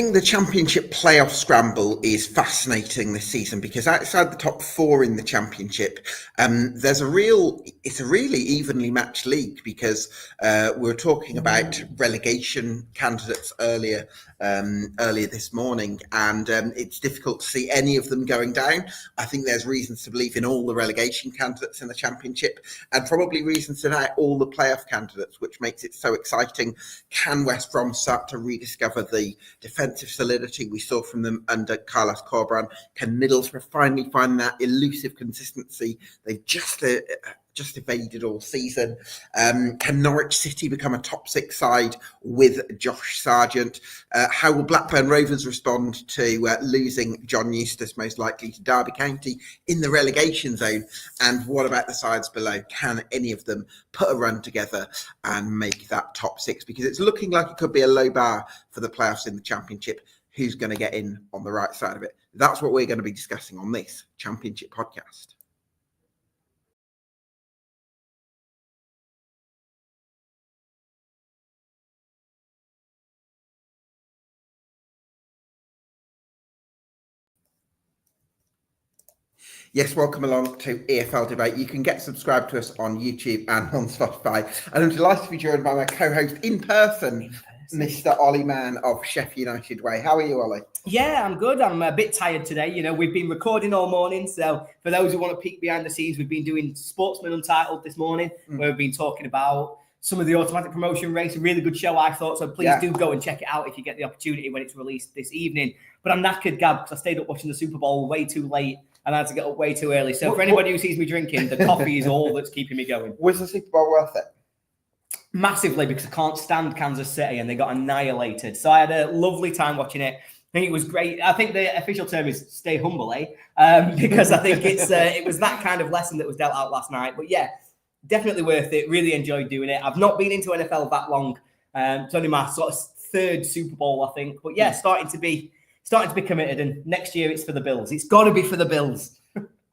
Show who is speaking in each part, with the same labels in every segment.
Speaker 1: think the Championship playoff scramble is fascinating this season because outside the top four in the Championship, it's a really evenly matched league because we were talking about relegation candidates earlier this morning, and it's difficult to see any of them going down. I think there's reasons to believe in all the relegation candidates in the Championship, and probably reasons to doubt all the playoff candidates, which makes it so exciting. Can West Brom start to rediscover the defensive solidity we saw from them under Carlos Corberán? Can Middlesbrough finally find that elusive consistency they've just evaded all season? Can Norwich City become a top six side with Josh Sargent? How will Blackburn Rovers respond to losing John Eustace, most likely to Derby County, in the relegation zone? And what about the sides below? Can any of them put a run together and make that top six? Because it's looking like it could be a low bar for the playoffs in the Championship. Who's going to get in on the right side of it? That's what we're going to be discussing on this Championship podcast. Yes, welcome along to EFL Debate. You can get subscribed to us on YouTube and on Spotify. And I'm delighted to be joined by my co-host in person, Mr. Ollie Mann of Sheffield United Way. How are you, Ollie?
Speaker 2: Yeah, I'm good. I'm a bit tired today. You know, we've been recording all morning. So for those who want to peek behind the scenes, we've been doing Sportsman Untitled this morning, where we've been talking about some of the automatic promotion race. A really good show, I thought. So please do go and check it out if you get the opportunity when it's released this evening. But I'm knackered, Gab, because I stayed up watching the Super Bowl way too late and I had to get up way too early. So for anybody who sees me drinking, the coffee is all that's keeping me going.
Speaker 1: Was the Super Bowl worth it?
Speaker 2: Massively, because I can't stand Kansas City and they got annihilated. So I had a lovely time watching it. I think it was great. I think the official term is stay humble, because I think it was that kind of lesson that was dealt out last night. But yeah, definitely worth it. Really enjoyed doing it. I've not been into NFL that long. It's only my sort of third Super Bowl, I think. But yeah, starting to be committed. And next year it's for the Bills. It's got to be for the Bills.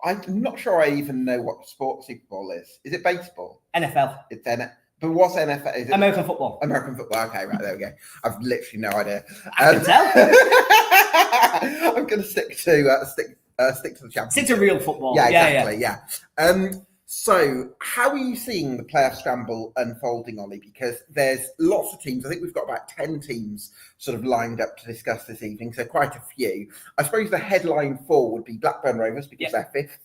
Speaker 1: I'm not sure I even know what sport Super Bowl is. Is it baseball?
Speaker 2: NFL.
Speaker 1: It's NFL. But what's NFL? Is it
Speaker 2: American football.
Speaker 1: American football. Okay, right, there we go. I've literally no idea.
Speaker 2: I can tell.
Speaker 1: I'm going to stick to the Championship.
Speaker 2: Stick to real football.
Speaker 1: Yeah, exactly. Yeah. So how are you seeing the playoff scramble unfolding, Ollie? Because there's lots of teams. I think we've got about 10 teams sort of lined up to discuss this evening. So quite a few. I suppose the headline four would be Blackburn Rovers because they're fifth.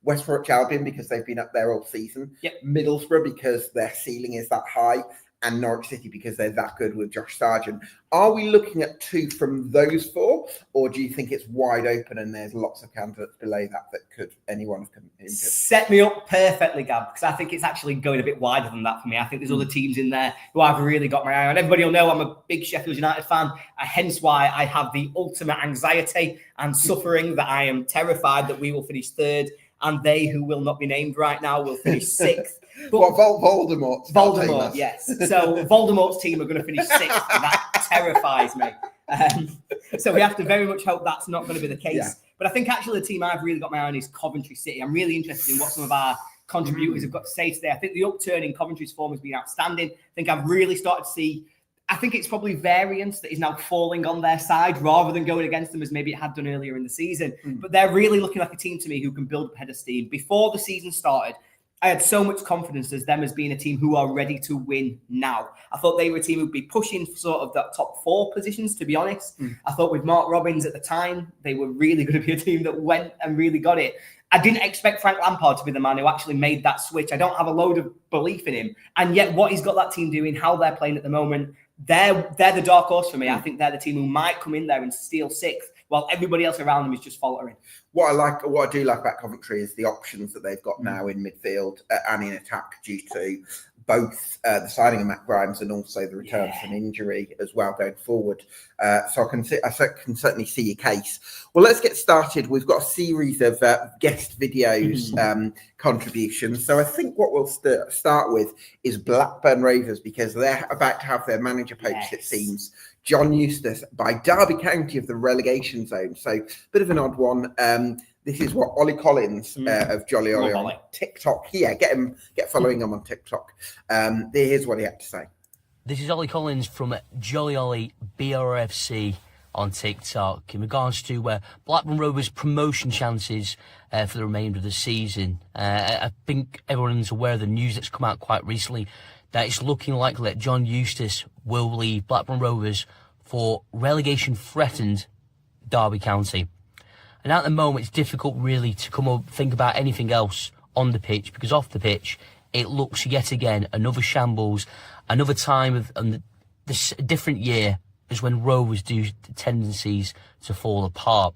Speaker 1: West Bromwich Albion because they've been up there all season. Middlesbrough because their ceiling is that high. And Norwich City because they're that good with Josh Sargent. Are we looking at two from those four? Or do you think it's wide open and there's lots of candidates below that could anyone have come in?
Speaker 2: Set me up perfectly, Gab, because I think it's actually going a bit wider than that for me. I think there's other teams in there who I've really got my eye on. Everybody will know I'm a big Sheffield United fan, hence why I have the ultimate anxiety and suffering that I am terrified that we will finish third and they, who will not be named right now, will finish sixth.
Speaker 1: But what, Voldemort,
Speaker 2: yes. So Voldemort's team are going to finish sixth, and that terrifies me. So we have to very much hope that's not going to be the case. Yeah. But I think actually the team I've really got my eye on is Coventry City. I'm really interested in what some of our contributors have got to say today. I think the upturn in Coventry's form has been outstanding. I think I've really started to see, I think it's probably variance that is now falling on their side rather than going against them as maybe it had done earlier in the season. But they're really looking like a team to me who can build up a head of steam. Before the season started, I had so much confidence as them as being a team who are ready to win now. I thought they were a team who'd be pushing for sort of that top four positions, to be honest. I thought with Mark Robins at the time, they were really going to be a team that went and really got it. I didn't expect Frank Lampard to be the man who actually made that switch. I don't have a load of belief in him. And yet what he's got that team doing, how they're playing at the moment, they're the dark horse for me. I think they're the team who might come in there and steal sixth while everybody else around them is just faltering.
Speaker 1: What I do like about Coventry is the options that they've got now in midfield and in attack due to both the signing of Matt Grimes and also the return from injury as well going forward. So I can certainly see your case. Well, let's get started. We've got a series of guest videos contributions. So I think what we'll start with is Blackburn Rovers because they're about to have their manager poached, it seems. John Eustace by Derby County of the relegation zone. So a bit of an odd one. This is what Ollie Collins of Jolly Ollie on TikTok. Yeah, get following him on TikTok. Here's what he had to say.
Speaker 3: This is Ollie Collins from Jolly Ollie BRFC on TikTok in regards to Blackburn Rovers' promotion chances for the remainder of the season. I think everyone's aware of the news that's come out quite recently that it's looking likely that John Eustace will leave Blackburn Rovers for relegation-threatened Derby County. And at the moment, it's difficult really to think about anything else on the pitch, because off the pitch, it looks yet again another shambles, another time of this different year is when Rovers do tendencies to fall apart.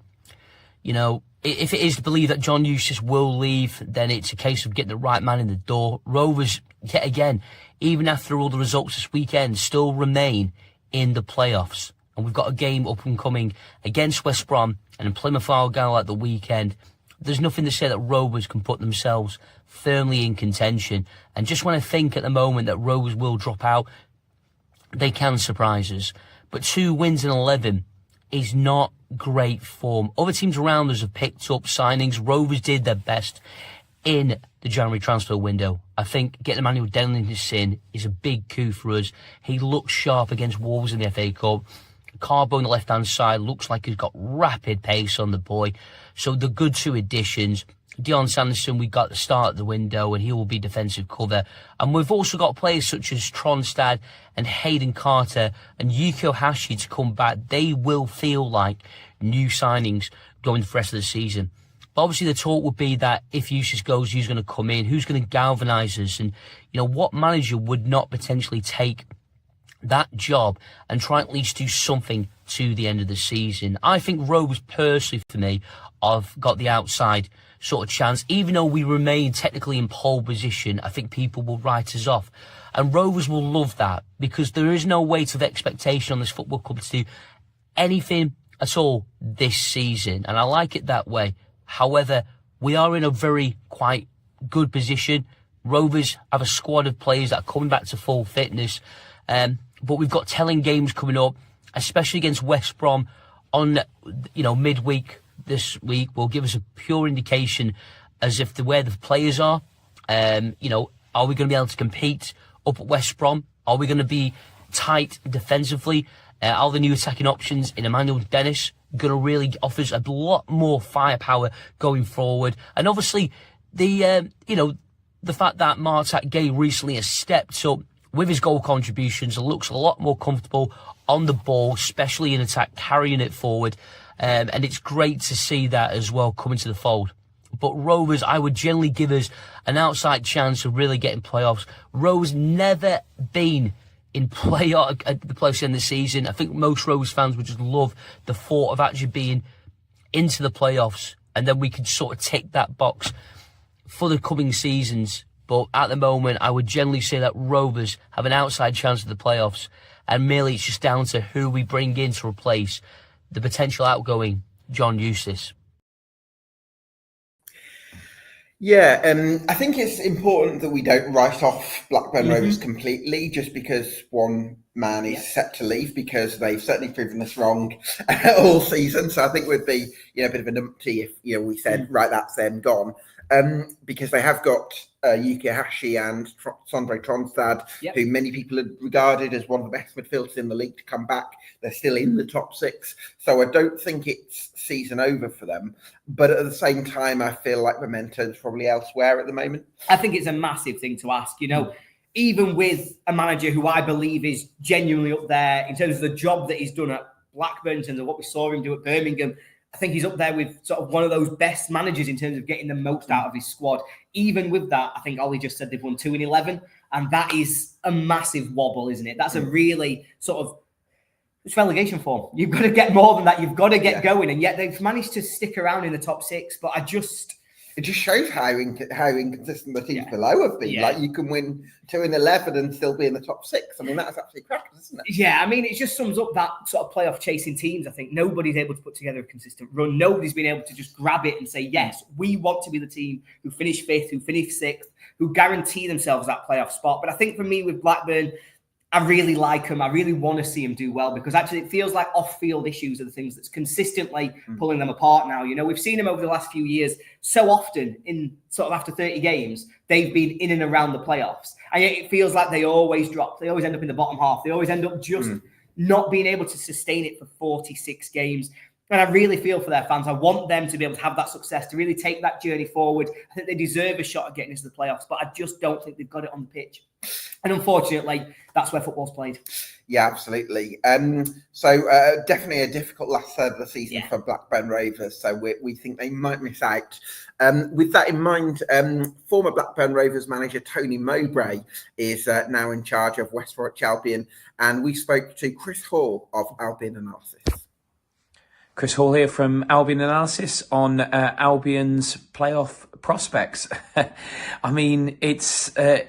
Speaker 3: You know, if it is to believe that John Eustace will leave, then it's a case of getting the right man in the door. Rovers, yet again, even after all the results this weekend, still remain in the playoffs. And we've got a game up and coming against West Brom and in Plymouth Argyle at the weekend. There's nothing to say that Rovers can put themselves firmly in contention. And just when I think at the moment that Rovers will drop out, they can surprise us. But 2 wins in 11 is not great form. Other teams around us have picked up signings. Rovers did their best in the January transfer window. I think getting Emmanuel Dennis in is a big coup for us. He looks sharp against Wolves in the FA Cup. Carbo on the left-hand side looks like he's got rapid pace on the boy. So the good 2 additions. Dion Sanderson, we got at the start of the window, and he will be defensive cover. And we've also got players such as Tronstad and Hayden Carter and Yukio Hashi to come back. They will feel like new signings going for the rest of the season. But obviously the talk would be that if Eustace goes, who's going to come in? Who's going to galvanise us? And, you know, what manager would not potentially take that job and try at least do something to the end of the season? I think Rovers, personally for me, have got the outside sort of chance. Even though we remain technically in pole position, I think people will write us off. And Rovers will love that, because there is no weight of expectation on this football club to do anything at all this season. And I like it that way. However, we are in a very quite good position. Rovers have a squad of players that are coming back to full fitness. But we've got telling games coming up, especially against West Brom on, midweek this week will give us a pure indication as if where the players are. Are we going to be able to compete up at West Brom? Are we going to be tight defensively? Are the new attacking options in Emmanuel Dennis going to really offer us a lot more firepower going forward? And obviously, the fact that Martak Gay recently has stepped up with his goal contributions, looks a lot more comfortable on the ball, especially in attack, carrying it forward. And it's great to see that as well coming to the fold. But Rovers, I would generally give us an outside chance of really getting playoffs. Rovers never been in playoff at the playoffs in the season. I think most Rovers fans would just love the thought of actually being into the playoffs, and then we could sort of tick that box for the coming seasons. But at the moment, I would generally say that Rovers have an outside chance of the playoffs, and merely it's just down to who we bring in to replace the potential outgoing John Eustace.
Speaker 1: Yeah, I think it's important that we don't write off Blackburn Rovers completely just because one man is set to leave, because they've certainly proven us wrong all season. So I think we'd be a bit of a numpty if we said, right, that's them gone. Because they have got Yuki Hashi and Sondre Tronstad, who many people had regarded as one of the best midfielders in the league to come back. They're still in the top 6. So I don't think it's season over for them. But at the same time, I feel like momentum is probably elsewhere at the moment.
Speaker 2: I think it's a massive thing to ask, even with a manager who I believe is genuinely up there in terms of the job that he's done at Blackburn, in terms of what we saw him do at Birmingham. I think he's up there with sort of one of those best managers in terms of getting the most out of his squad. Even with that, I think Ollie just said they've won 2 in 11, and that is a massive wobble, isn't it? That's a really sort of, it's relegation form. You've got to get more than that. You've got to get going, and yet they've managed to stick around in the top 6. But
Speaker 1: it just shows how inconsistent the teams below have been. Like, you can win 2 in 11 and still be in the top 6. I mean, that's absolutely cracking, isn't it?
Speaker 2: Yeah, I mean, it just sums up that sort of playoff chasing teams. I think nobody's able to put together a consistent run. Nobody's been able to just grab it and say, yes, we want to be the team who finish 5th, who finish 6th, who guarantee themselves that playoff spot. But I think for me with Blackburn, I really like them. I really want to see them do well, because actually it feels like off-field issues are the things that's consistently pulling them apart now. We've seen them over the last few years so often in sort of after 30 games, they've been in and around the playoffs. And yet it feels like they always drop. They always end up in the bottom half. They always end up just not being able to sustain it for 46 games. And I really feel for their fans. I want them to be able to have that success, to really take that journey forward. I think they deserve a shot at getting into the playoffs, but I just don't think they've got it on the pitch. And unfortunately, that's where football's played.
Speaker 1: Yeah, absolutely. So definitely a difficult last third of the season for Blackburn Rovers. So we think they might miss out. With that in mind, former Blackburn Rovers manager Tony Mowbray is now in charge of West Bromwich Albion. And we spoke to Chris Hall of Albion Analysis.
Speaker 4: Chris Hall here from Albion Analysis on Albion's playoff prospects. I mean, it's the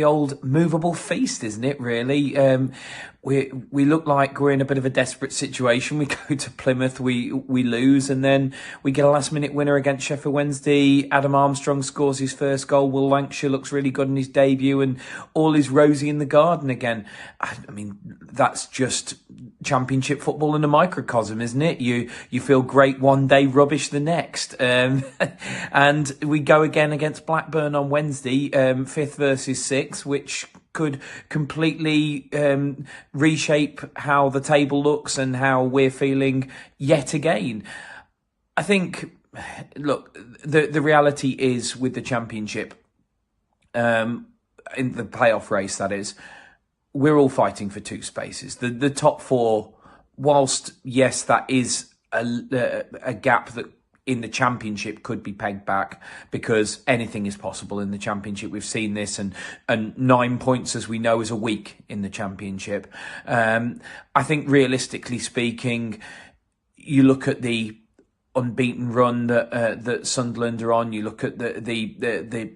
Speaker 4: old movable feast, isn't it? Really, we look like we're in a bit of a desperate situation. We go to Plymouth, we lose, and then we get a last minute winner against Sheffield Wednesday. Adam Armstrong scores his first goal. Will Lancashire looks really good in his debut, and all is rosy in the garden again. I mean, that's just Championship football in a microcosm, isn't it? You feel great one day, rubbish the next. And we go again against Blackburn on Wednesday, 5th versus 6th, which could completely reshape how the table looks and how we're feeling yet again. I think, look, the reality is with the Championship, in the playoff race, that is, we're all fighting for 2 spaces. The top 4, whilst, yes, that is a gap that in the Championship could be pegged back, because anything is possible in the Championship. We've seen this, and 9 points, as we know, is a week in the Championship. I think realistically speaking, you look at the unbeaten run that Sunderland are on. You look at the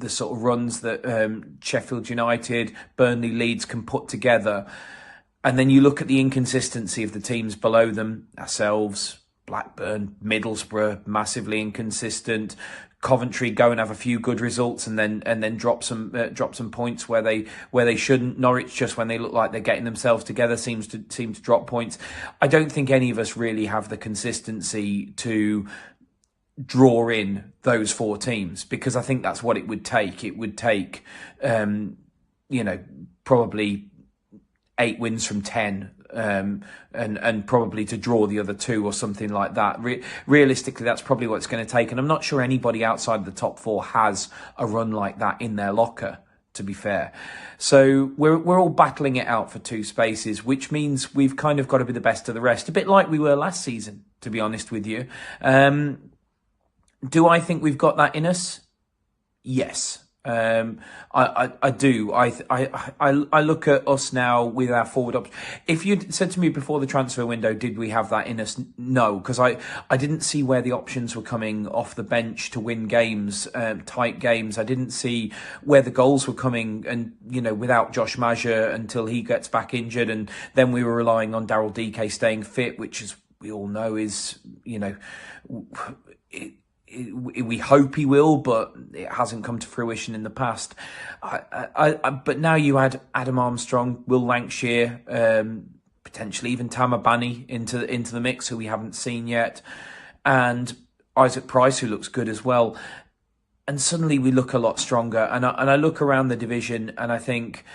Speaker 4: sort of runs that Sheffield United, Burnley, Leeds can put together, and then you look at the inconsistency of the teams below them, ourselves, Blackburn, Middlesbrough, massively inconsistent. Coventry go and have a few good results and then drop some points where they shouldn't. Norwich, just when they look like they're getting themselves together, seems to drop points. I don't think any of us really have the consistency to draw in those 4 teams, because I think that's what it would take. It would take, probably 8 wins from 10. And probably to draw the other 2 or something like that. Realistically, that's probably what it's going to take. And I'm not sure anybody outside the top 4 has a run like that in their locker, to be fair. So we're all battling it out for 2 spaces, which means we've kind of got to be the best of the rest, a bit like we were last season, to be honest with you. Do I think we've got that in us? Yes. I do. I look at us now with our forward options. If you'd said to me before the transfer window, did we have that in us? No, because I didn't see where the options were coming off the bench to win games, tight games. I didn't see where the goals were coming, and without Josh Maja until he gets back injured, and then we were relying on Daryl DK staying fit, which, as we all know, is we hope he will, but it hasn't come to fruition in the past. But now you add Adam Armstrong, Will Lancashire, potentially even Tamabani into the mix, who we haven't seen yet, and Isaac Price, who looks good as well. And suddenly we look a lot stronger. And I look around the division and I think,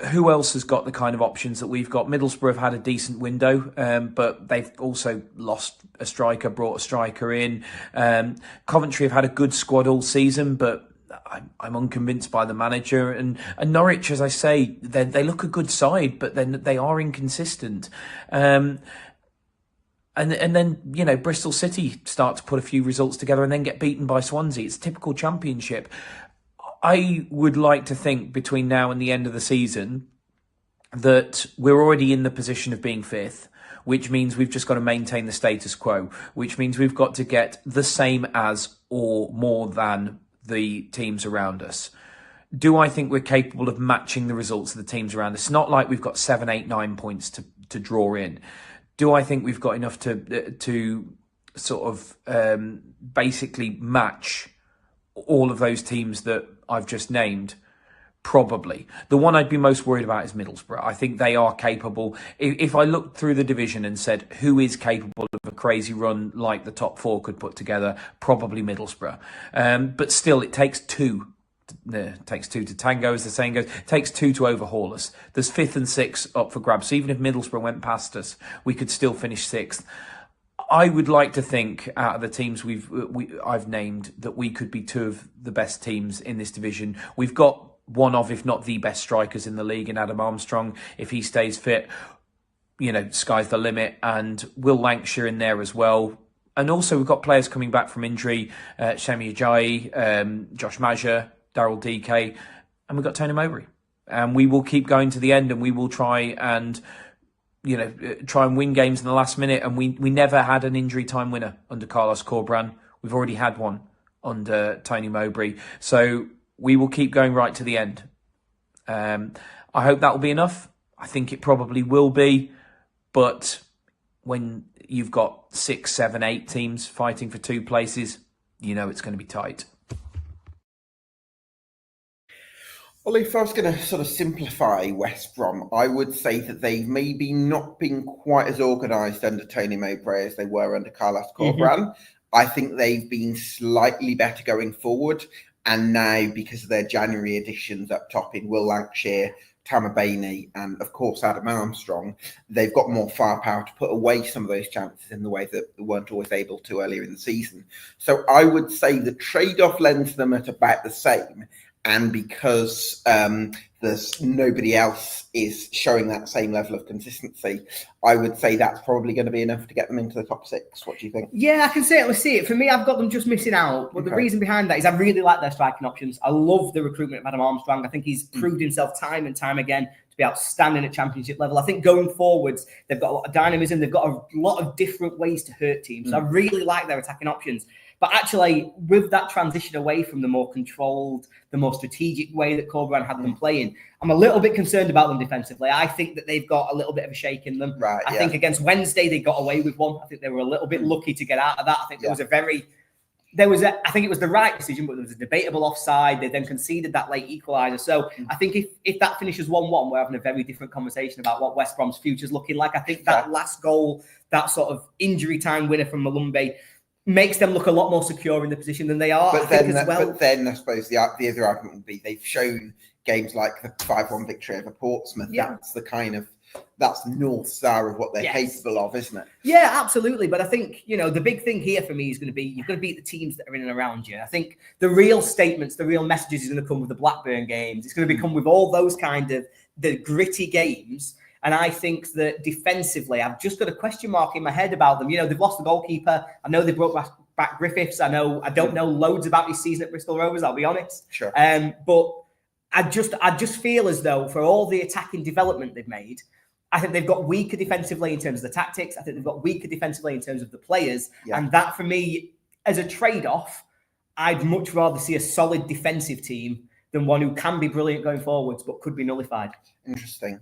Speaker 4: who else has got the kind of options that we've got? Middlesbrough have had a decent window, but they've also lost a striker, brought a striker in. Coventry have had a good squad all season, but I'm unconvinced by the manager. And Norwich, as I say, they look a good side, but then they are inconsistent. And then, Bristol City start to put a few results together and then get beaten by Swansea. It's typical Championship. I would like to think between now and the end of the season that we're already in the position of being 5th, which means we've just got to maintain the status quo, which means we've got to get the same as or more than the teams around us. Do I think we're capable of matching the results of the teams around us? It's not like we've got 7, 8, 9 points to draw in. Do I think we've got enough to sort of basically match all of those teams that I've just named? Probably. The one I'd be most worried about is Middlesbrough. I think they are capable. If I looked through the division and said who is capable of a crazy run like the top 4 could put together, probably Middlesbrough. But still, it takes 2 takes two to tango, as the saying goes. Takes two to overhaul us. There's 5th and 6th up for grabs. So even if Middlesbrough went past us, we could still finish 6th. I would like to think, out of the teams I've named, that we could be 2 of the best teams in this division. We've got one of, if not the best strikers in the league in Adam Armstrong. If he stays fit, sky's the limit. And Will Lancashire in there as well. And also we've got players coming back from injury, Shemi Ajayi, Josh Maja, Daryl DK, and we've got Tony Mowbray. And we will keep going to the end, and we will try and win games in the last minute. And we never had an injury time winner under Carlos Corberán. We've already had one under Tony Mowbray. So we will keep going right to the end. I hope that will be enough. I think it probably will be. But when you've got 6, 7, 8 teams fighting for 2 places, it's going to be tight.
Speaker 1: Well, if I was going to sort of simplify West Brom, I would say that they've maybe not been quite as organised under Tony Mowbray as they were under Carlos Corberán. I think they've been slightly better going forward. And now, because of their January additions up top in Will Lancashire, Tamabane, and of course Adam Armstrong, they've got more firepower to put away some of those chances in the way that they weren't always able to earlier in the season. So I would say the trade-off lends them at about the same. And because there's nobody else is showing that same level of consistency, I would say that's probably going to be enough to get them into the top 6. What do you think?
Speaker 2: Yeah, I can certainly see it. For me, I've got them just missing out. But the reason behind that is I really like their striking options. I love the recruitment of Adam Armstrong. I think he's proved himself time and time again to be outstanding at championship level. I think going forwards, they've got a lot of dynamism. They've got a lot of different ways to hurt teams. So I really like their attacking options. But actually, with that transition away from the more controlled, the more strategic way that Corberán had them playing, I'm a little bit concerned about them defensively. I think that they've got a little bit of a shake in them. I think against Wednesday, they got away with one. I think they were a little bit lucky to get out of that. I think I think it was the right decision, but there was a debatable offside. They then conceded that late equaliser. So I think if that finishes 1-1, we're having a very different conversation about what West Brom's future's looking like. I think that last goal, that sort of injury time winner from Malumbe, makes them look a lot more secure in the position than they are.
Speaker 1: But then I suppose the other argument would be they've shown games like the 5-1 victory over Portsmouth. That's that's North Star of what they're capable of, isn't it?
Speaker 2: Yeah, absolutely. But I think, the big thing here for me is going to be, you've got to beat the teams that are in and around you. I think the real statements, the real messages is going to come with the Blackburn games. It's going to become with all those kind of the gritty games. And I think that defensively, I've just got a question mark in my head about them. They've lost the goalkeeper. I know they brought back Griffiths. I don't know loads about his season at Bristol Rovers, I'll be honest.
Speaker 1: Sure.
Speaker 2: But I just feel as though for all the attacking development they've made, I think they've got weaker defensively in terms of the tactics. I think they've got weaker defensively in terms of the players. Yeah. And that, for me, as a trade-off, I'd much rather see a solid defensive team than one who can be brilliant going forwards but could be nullified.
Speaker 1: Interesting.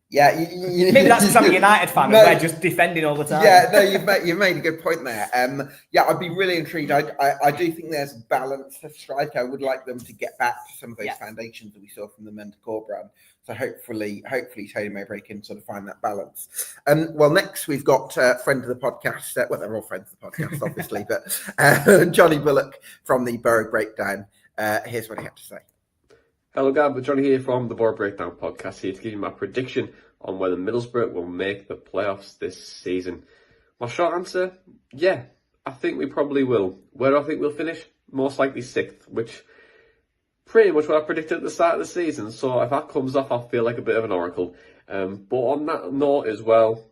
Speaker 1: Yeah,
Speaker 2: maybe that's because I'm a United fan and we're just defending all the time.
Speaker 1: Yeah, no, you've made a good point there. I'd be really intrigued. I do think there's a balance to strike. I would like them to get back to some of those foundations that we saw from them under Corberán. So hopefully Tony Mowbray can sort of find that balance. Well, next we've got friend of the podcast. They're all friends of the podcast, obviously, but Johnny Bullock from the Borough Breakdown. Here's what he had to say.
Speaker 5: Hello, Gab. Johnny here from the Borough Breakdown podcast, here to give you my prediction on whether Middlesbrough will make the playoffs this season. My short answer, yeah, I think we probably will. Where do I think we'll finish? Most likely 6th, which pretty much what I predicted at the start of the season. So if that comes off, I'll feel like a bit of an oracle. But on that note as well,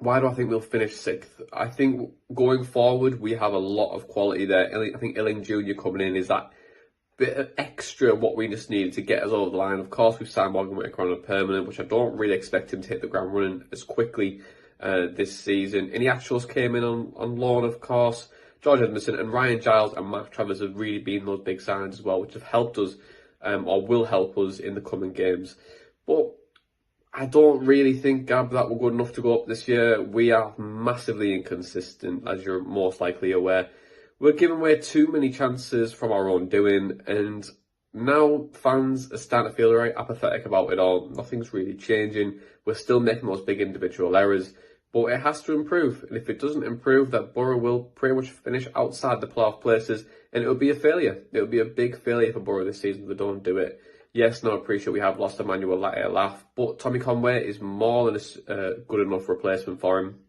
Speaker 5: why do I think we'll finish 6th? I think going forward, we have a lot of quality there. I think Illing Jr. coming in is that bit of extra what we just needed to get us over the line. Of course, we've signed Morgan Whittaker on a permanent, which I don't really expect him to hit the ground running as quickly this season. Iheanacho's came in on loan, of course. George Edmondson and Ryan Giles and Mark Travers have really been those big signings as well, which have helped us or will help us in the coming games. But I don't really think, Gab, that we're good enough to go up this year. We are massively inconsistent, as you're most likely aware. We're giving away too many chances from our own doing, and now fans are starting to feel very apathetic about it all. Nothing's really changing. We're still making those big individual errors. But it has to improve, and if it doesn't improve, that Borough will pretty much finish outside the playoff places, and it will be a failure. It will be a big failure for Borough this season if they don't do it. Yes, no, I appreciate we have lost Emmanuel Laff, but Tommy Conway is more than a good enough replacement for him.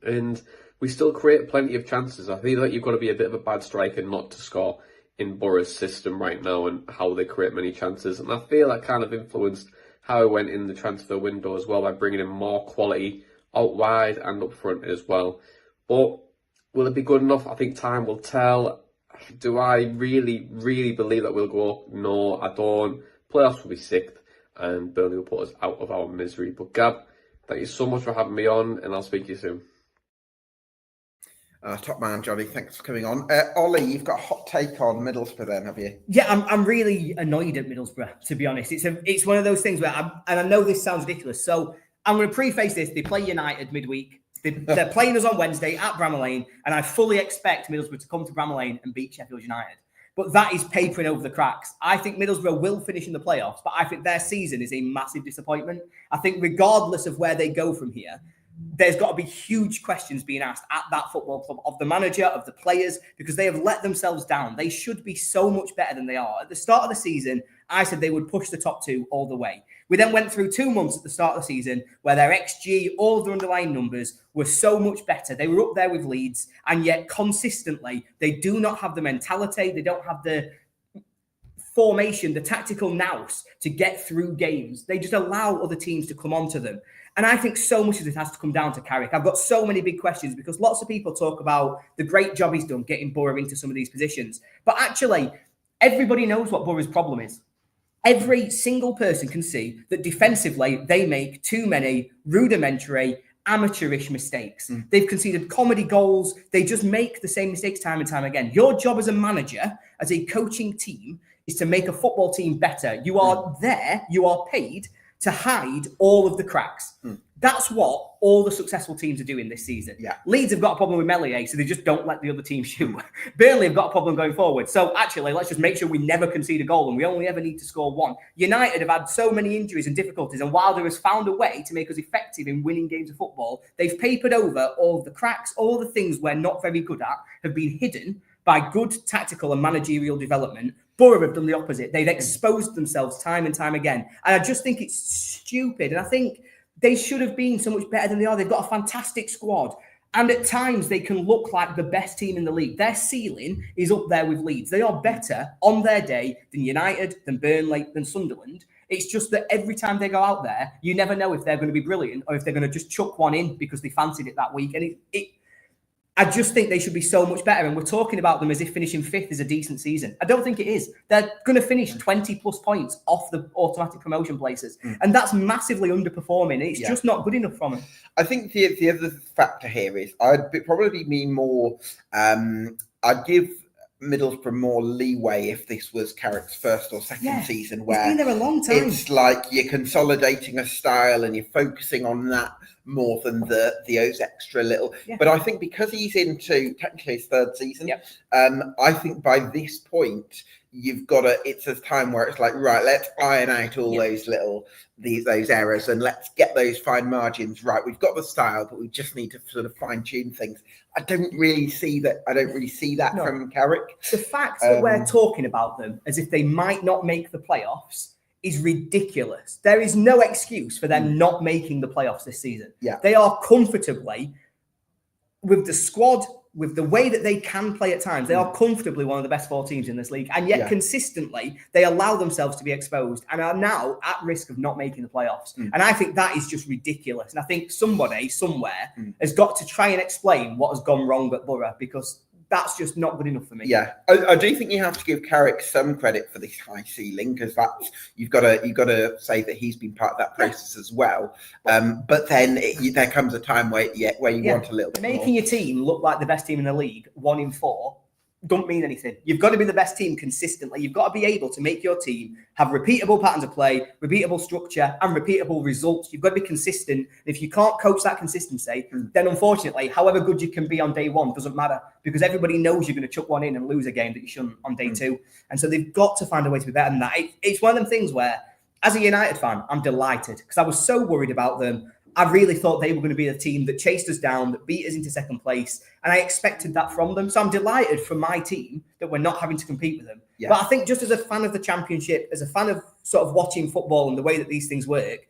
Speaker 5: And we still create plenty of chances. I feel like you've got to be a bit of a bad striker not to score in Borough's system right now and how they create many chances. And I feel that kind of influenced how it went in the transfer window as well by bringing in more quality out wide and up front as well. But will it be good enough? I think time will tell. Do I really, really believe that we'll go up? No, I don't. Playoffs will be sixth and Burnley will put us out of our misery. But Gab, thank you so much for having me on, and I'll speak to you soon.
Speaker 1: Top man, Johnny. Thanks for coming on. Ollie, you've got a hot take on Middlesbrough then, have you?
Speaker 2: Yeah, I'm really annoyed at Middlesbrough, to be honest. It's one of those things where, and I know this sounds ridiculous, so I'm going to preface this. They play United midweek. They're playing us on Wednesday at Bramall Lane, and I fully expect Middlesbrough to come to Bramall Lane and beat Sheffield United. But that is papering over the cracks. I think Middlesbrough will finish in the playoffs, but I think their season is a massive disappointment. I think regardless of where they go from here, there's got to be huge questions being asked at that football club of the manager, of the players, because they have let themselves down. They should be so much better than they are. At the start of the season, I said they would push the top two all the way. We then went through 2 months at the start of the season where their XG, all of their underlying numbers were so much better. They were up there with Leeds, and yet consistently, they do not have the mentality. They don't have the formation, the tactical nous to get through games. They just allow other teams to come onto them. And I think so much of this has to come down to Carrick. I've got so many big questions because lots of people talk about the great job he's done getting Borough into some of these positions. But actually, everybody knows what Borough's problem is. Every single person can see that defensively, they make too many rudimentary, amateurish mistakes. They've conceded comedy goals. They just make the same mistakes time and time again. Your job as a manager, as a coaching team, is to make a football team better. You are there, you are paid to hide all of the cracks. That's what all the successful teams are doing this season.
Speaker 1: Yeah.
Speaker 2: Leeds have got a problem with Meslier, so they just don't let the other team shoot. Burnley have got a problem going forward. So actually, let's just make sure we never concede a goal and we only ever need to score one. United have had so many injuries and difficulties, and Wilder has found a way to make us effective in winning games of football. They've papered over all of the cracks, all the things we're not very good at have been hidden by good tactical and managerial development. Borough have done the opposite. They've exposed themselves time and time again. And I just think it's stupid. And I think they should have been so much better than they are. They've got a fantastic squad. And at times they can look like the best team in the league. Their ceiling is up there with Leeds. They are better on their day than United, than Burnley, than Sunderland. It's just that every time they go out there, you never know if they're going to be brilliant or if they're going to just chuck one in because they fancied it that week. And I just think they should be so much better. And we're talking about them as if finishing fifth is a decent season. I don't think it is. They're going to finish 20 plus points off the automatic promotion places. And that's massively underperforming. It's just not good enough from them.
Speaker 1: I think the other factor here is I'd probably be more, I'd give Middlesbrough more leeway if this was Carrick's first or second season, where
Speaker 2: he's been there a long time.
Speaker 1: It's like you're consolidating a style and you're focusing on that more than those extra little. But I think because he's into technically his third season, I think by this point you've got it's a time where it's like, right, let's iron out all those little those errors and let's get those fine margins right. We've got the style, but we just need to sort of fine tune things. I don't really see that from Carrick.
Speaker 2: The fact that we're talking about them as if they might not make the playoffs is ridiculous. There is no excuse for them not making the playoffs this season. They are comfortably, with the squad, with the way that they can play at times, they are comfortably one of the best 4 teams in this league. And yet consistently, they allow themselves to be exposed and are now at risk of not making the playoffs. And I think that is just ridiculous. And I think somebody somewhere has got to try and explain what has gone wrong at Borough, because that's just not good enough for me.
Speaker 1: I do think you have to give Carrick some credit for this high ceiling, because that's you've got to say that he's been part of that process as well. But then there comes a time where you want a little bit
Speaker 2: making
Speaker 1: more.
Speaker 2: your team look like the best team in the league, 1 in 4, don't mean anything. You've got to be the best team consistently. You've got to be able to make your team have repeatable patterns of play, repeatable structure, and repeatable results. You've got to be consistent. And if you can't coach that consistency, then unfortunately, however good you can be on day 1 doesn't matter, because everybody knows you're going to chuck one in and lose a game that you shouldn't on day 2. And so they've got to find a way to be better than that. It's one of them things where, as a United fan, I'm delighted, because I was so worried about them I really thought they were going to be the team that chased us down, that beat us into second place, and I expected that from them. So I'm delighted for my team that we're not having to compete with them.
Speaker 1: Yeah.
Speaker 2: But I think just as a fan of the Championship, as a fan of sort of watching football and the way that these things work,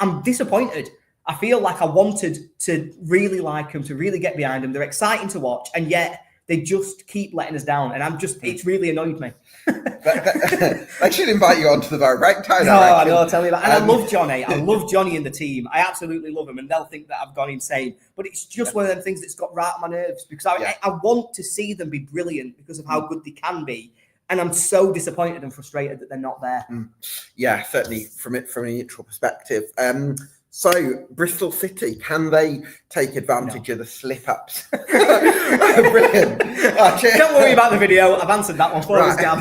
Speaker 2: I'm disappointed. I feel like I wanted to really like them, to really get behind them. They're exciting to watch, and yet they just keep letting us down. And it's really annoyed me.
Speaker 1: I should invite you onto the bar breakdown.
Speaker 2: No, tell me about it. And I love Johnny. I love Johnny and the team. I absolutely love him, and they'll think that I've gone insane. But it's just one of them things that's got right on my nerves because I want to see them be brilliant because of how good they can be. And I'm so disappointed and frustrated that they're not there.
Speaker 1: Yeah, certainly from a neutral perspective. So, Bristol City, can they take advantage of the slip-ups? Brilliant.
Speaker 2: Don't worry about the video. I've answered that one for us, Gab.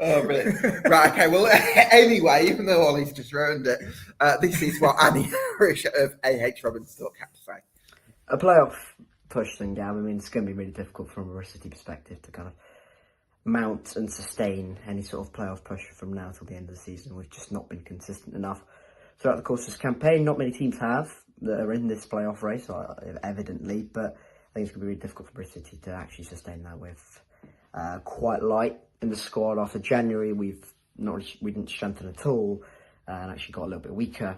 Speaker 1: Oh, brilliant. Right, okay, well, anyway, even though Ollie's just ruined it, this is what Annie Rish of AH Robins Talk had to say.
Speaker 6: A playoff push then, Gab. I mean, it's going to be really difficult from a Bristol City perspective to kind of mount and sustain any sort of playoff push from now till the end of the season. We've just not been consistent enough throughout the course of this campaign. Not many teams have that are in this playoff race, evidently, but I think it's going to be really difficult for Bristol City to actually sustain that. With quite light in the squad after January. We didn't strengthen at all and actually got a little bit weaker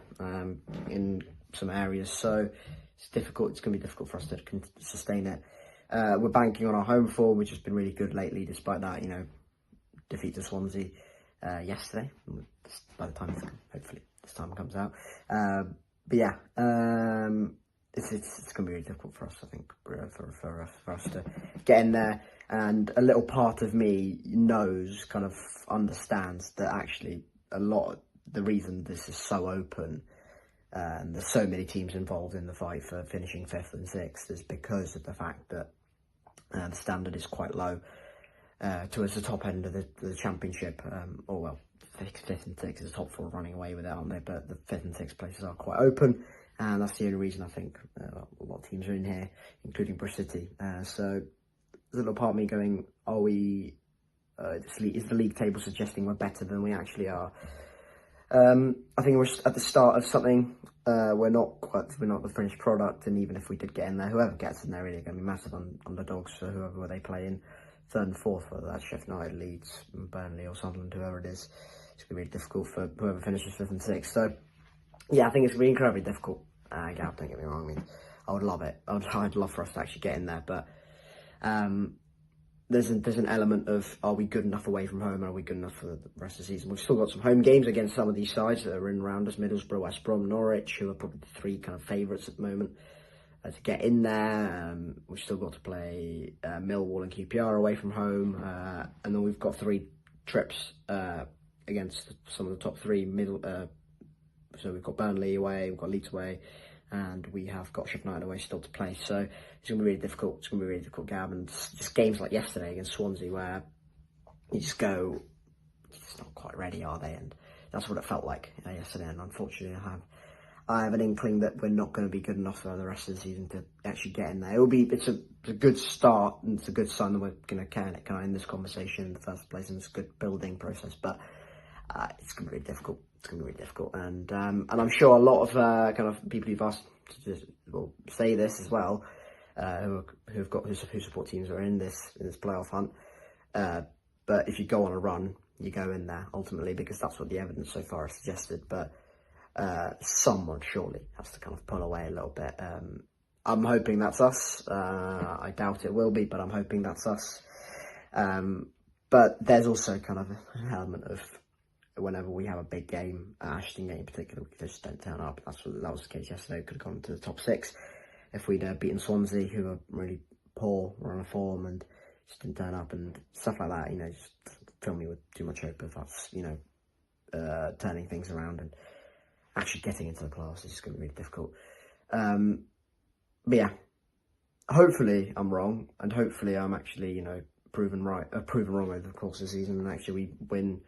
Speaker 6: in some areas. So it's difficult. It's going to be difficult for us to sustain it. We're banking on our home form, which has been really good lately, despite that, defeat to Swansea yesterday. By the time, hopefully, this time comes out. But yeah, it's going to be really difficult for us, I think, for us to get in there. And a little part of me understands that actually a lot of the reason this is so open and there's so many teams involved in the fight for finishing 5th and 6th is because of the fact that the standard is quite low towards the top end of the Championship. 5th and 6th is the top 4 running away with it, aren't they? But the 5th and 6th places are quite open, and that's the only reason I think a lot of teams are in here, including Bristol City. So there's a little part of me going, are we? Is the league table suggesting we're better than we actually are? I think we're at the start of something. We're not the finished product, and even if we did get in there, whoever gets in there really going to be massive underdogs for whoever they play in 3rd and 4th, whether that's Sheffield United, Leeds, Burnley, or Sunderland, whoever it is. It's going to be really difficult for whoever finishes 5th and 6th. So yeah, I think it's going to be incredibly difficult. Gab, don't get me wrong. I mean, I would love it. I'd love for us to actually get in there, but there's an element of, are we good enough away from home? Are we good enough for the rest of the season? We've still got some home games against some of these sides that are in around us: Middlesbrough, West Brom, Norwich, who are probably the 3 kind of favourites at the moment to get in there. We've still got to play Millwall and QPR away from home, and then we've got 3 trips against some of the top 3 middle. So we've got Burnley away, we've got Leeds away, and we have got Sheffield United away still to play. So it's going to be really difficult. It's going to be really difficult, Gab. And just games like yesterday against Swansea, where you just go, it's not quite ready, are they? And that's what it felt like yesterday. And unfortunately, I have an inkling that we're not going to be good enough for the rest of the season to actually get in there. It's a good start, and it's a good sign that we're going to kind of end this conversation in the first place, and it's a good building process. But it's going to be really difficult. It's going to be really difficult, and I'm sure a lot of kind of people who've asked to just say this as well, who support teams that are in this playoff hunt. But if you go on a run, you go in there ultimately, because that's what the evidence so far has suggested. But someone surely has to kind of pull away a little bit. I'm hoping that's us. I doubt it will be, but I'm hoping that's us. But there's also kind of an element of, whenever we have a big game, Ashton game in particular, we just don't turn up. That was the case yesterday. We could have gone to the top 6 if we'd beaten Swansea, who are really poor, run of form, and just didn't turn up and stuff like that. Just fill me with too much hope of us, turning things around and actually getting into the playoffs is just going to be really difficult. But yeah, hopefully I'm wrong, and hopefully I'm actually, proven wrong over the course of the season, and actually we win.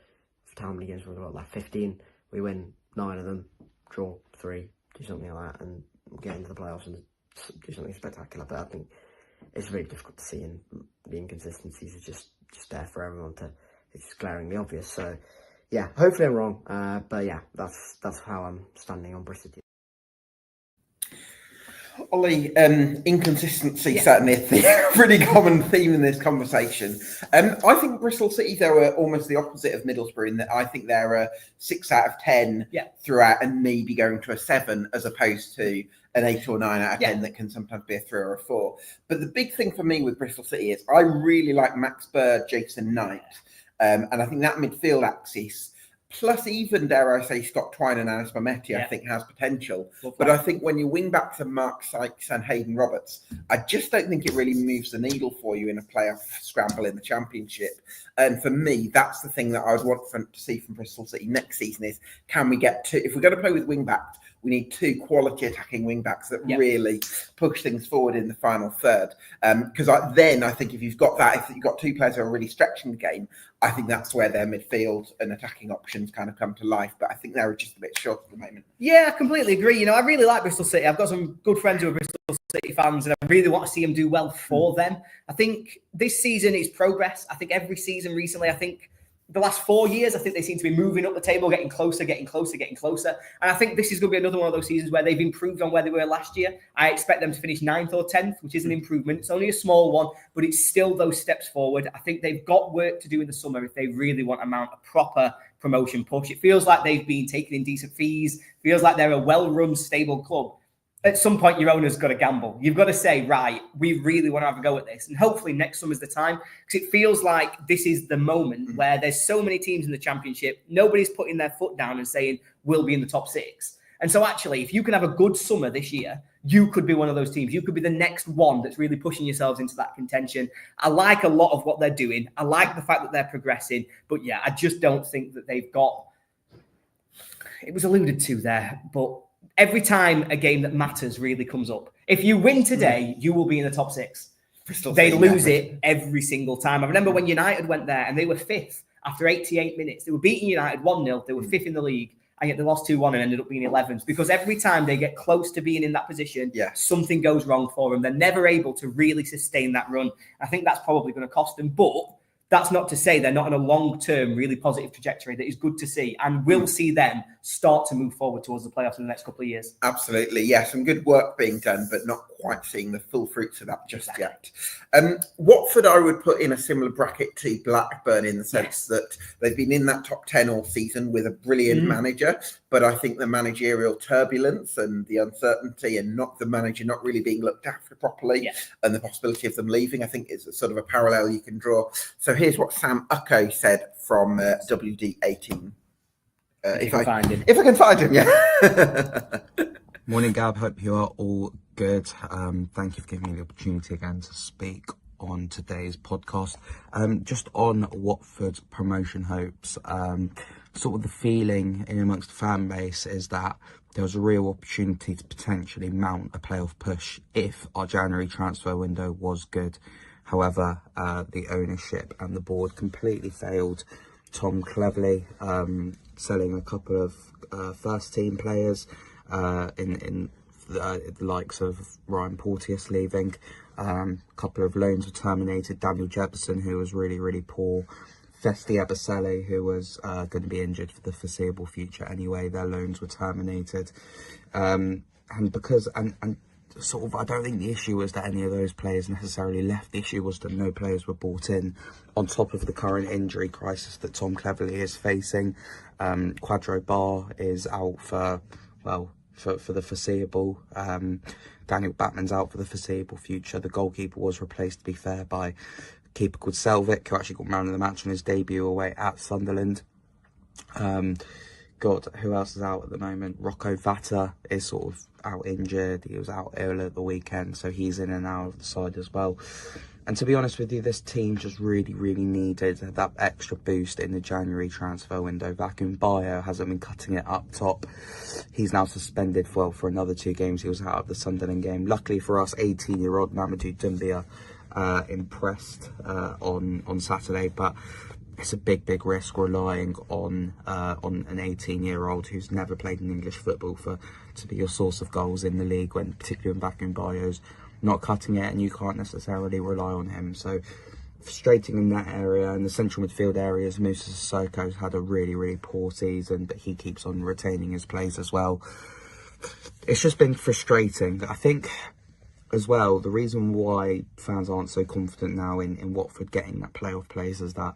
Speaker 6: How many games we've got? Like 15. We win 9 of them, draw 3, do something like that, and get into the playoffs and do something spectacular. But I think it's really difficult to see, and the inconsistencies are just there for everyone to. It's just glaringly obvious. So yeah, hopefully I'm wrong. But yeah, that's how I'm standing on Bristol.
Speaker 1: Ollie, inconsistency certainly a pretty common theme in this conversation. I think Bristol City, though, are almost the opposite of Middlesbrough in that I think they're a 6 out of 10 throughout and maybe going to a 7 as opposed to an 8 or 9 out of 10 that can sometimes be a 3 or a 4. But the big thing for me with Bristol City is I really like Max Bird, Jason Knight, and I think that midfield axis, plus even, dare I say, Scott Twine and Anis Mehmeti, I think has potential. But I think when you wing backs of Mark Sykes and Hayden Roberts, I just don't think it really moves the needle for you in a playoff scramble in the Championship. And for me, that's the thing that I would want to see from Bristol City next season is, can we get to, if we're going to play with wing backs, we need 2 quality attacking wing backs that really push things forward in the final third. Because then I think if you've got that, if you've got 2 players who are really stretching the game, I think that's where their midfield and attacking options kind of come to life. But I think they're just a bit short at the moment.
Speaker 2: Yeah, I completely agree. I really like Bristol City. I've got some good friends who are Bristol City fans, and I really want to see them do well for them. I think this season is progress. I think every season recently, I think the last 4 years, I think they seem to be moving up the table, getting closer. And I think this is going to be another one of those seasons where they've improved on where they were last year. I expect them to finish 9th or 10th, which is an improvement. It's only a small one, but it's still those steps forward. I think they've got work to do in the summer if they really want to mount a proper promotion push. It feels like they've been taking in decent fees. Feels like they're a well-run, stable club. At some point, your owner's got to gamble. You've got to say, right, we really want to have a go at this. And hopefully next summer's the time, because it feels like this is the moment where there's so many teams in the Championship, nobody's putting their foot down and saying, we'll be in the top 6. And so actually, if you can have a good summer this year, you could be one of those teams. You could be the next one that's really pushing yourselves into that contention. I like a lot of what they're doing. I like the fact that they're progressing. But yeah, I just don't think that they've got... It was alluded to there, but every time a game that matters really comes up, if you win today, you will be in the top 6. They lose it every single time. I remember when United went there and they were 5th after 88 minutes. They were beating United 1-0. They were 5th in the league. And yet they lost 2-1 and ended up being 11th. Because every time they get close to being in that position, something goes wrong for them. They're never able to really sustain that run. I think that's probably going to cost them. But that's not to say they're not on a long-term, really positive trajectory that is good to see. And we'll see them start to move forward towards the playoffs in the next couple of years.
Speaker 1: Absolutely. Yeah, some good work being done, but not quite seeing the full fruits of that just yet. Watford, I would put in a similar bracket to Blackburn in the sense that they've been in that top 10 all season with a brilliant manager, but I think the managerial turbulence and the uncertainty and not the manager not really being looked after properly and the possibility of them leaving, I think is sort of a parallel you can draw. So here's what Sam Ucko said from WD18. If I can find him, yeah.
Speaker 7: Morning, Gab. Hope you are all good. Thank you for giving me the opportunity again to speak on today's podcast. Just on Watford's promotion hopes, sort of the feeling in amongst the fan base is that there was a real opportunity to potentially mount a playoff push if our January transfer window was good. However, the ownership and the board completely failed Tom Cleverley, selling a couple of first team players in the likes of Ryan Porteous leaving. A couple of loans were terminated. Daniel Jefferson, who was really, really poor. Festi Ebasele, who was going to be injured for the foreseeable future anyway. Their loans were terminated. And sort of, I don't think the issue was that any of those players necessarily left. The issue was that no players were brought in, on top of the current injury crisis that Tom Cleverley is facing. Quadro Bar is out for the foreseeable. Daniel Batman's out for the foreseeable future. The goalkeeper was replaced, to be fair, by a keeper called Selvik, who actually got man of the match on his debut away at Sunderland. Who else is out at the moment? Rocco Vata is sort of out injured. He was out ill at the weekend, so he's in and out of the side as well. And to be honest with you, this team just really, really needed that extra boost in the January transfer window. Vacuum Bio hasn't been cutting it up top. He's now suspended for another 2 games. He was out of the Sunderland game. Luckily for us, 18-year-old Mamadou Doumbia impressed on Saturday, but it's a big risk relying on an 18-year-old who's never played in English football to be your source of goals in the league, particularly when Vacuum Bio's not cutting it, and you can't necessarily rely on him. So frustrating in that area. In the central midfield areas, Moussa Sissoko's had a really, really poor season, but he keeps on retaining his place as well. It's just been frustrating. I think as well, the reason why fans aren't so confident now in Watford getting that playoff place is that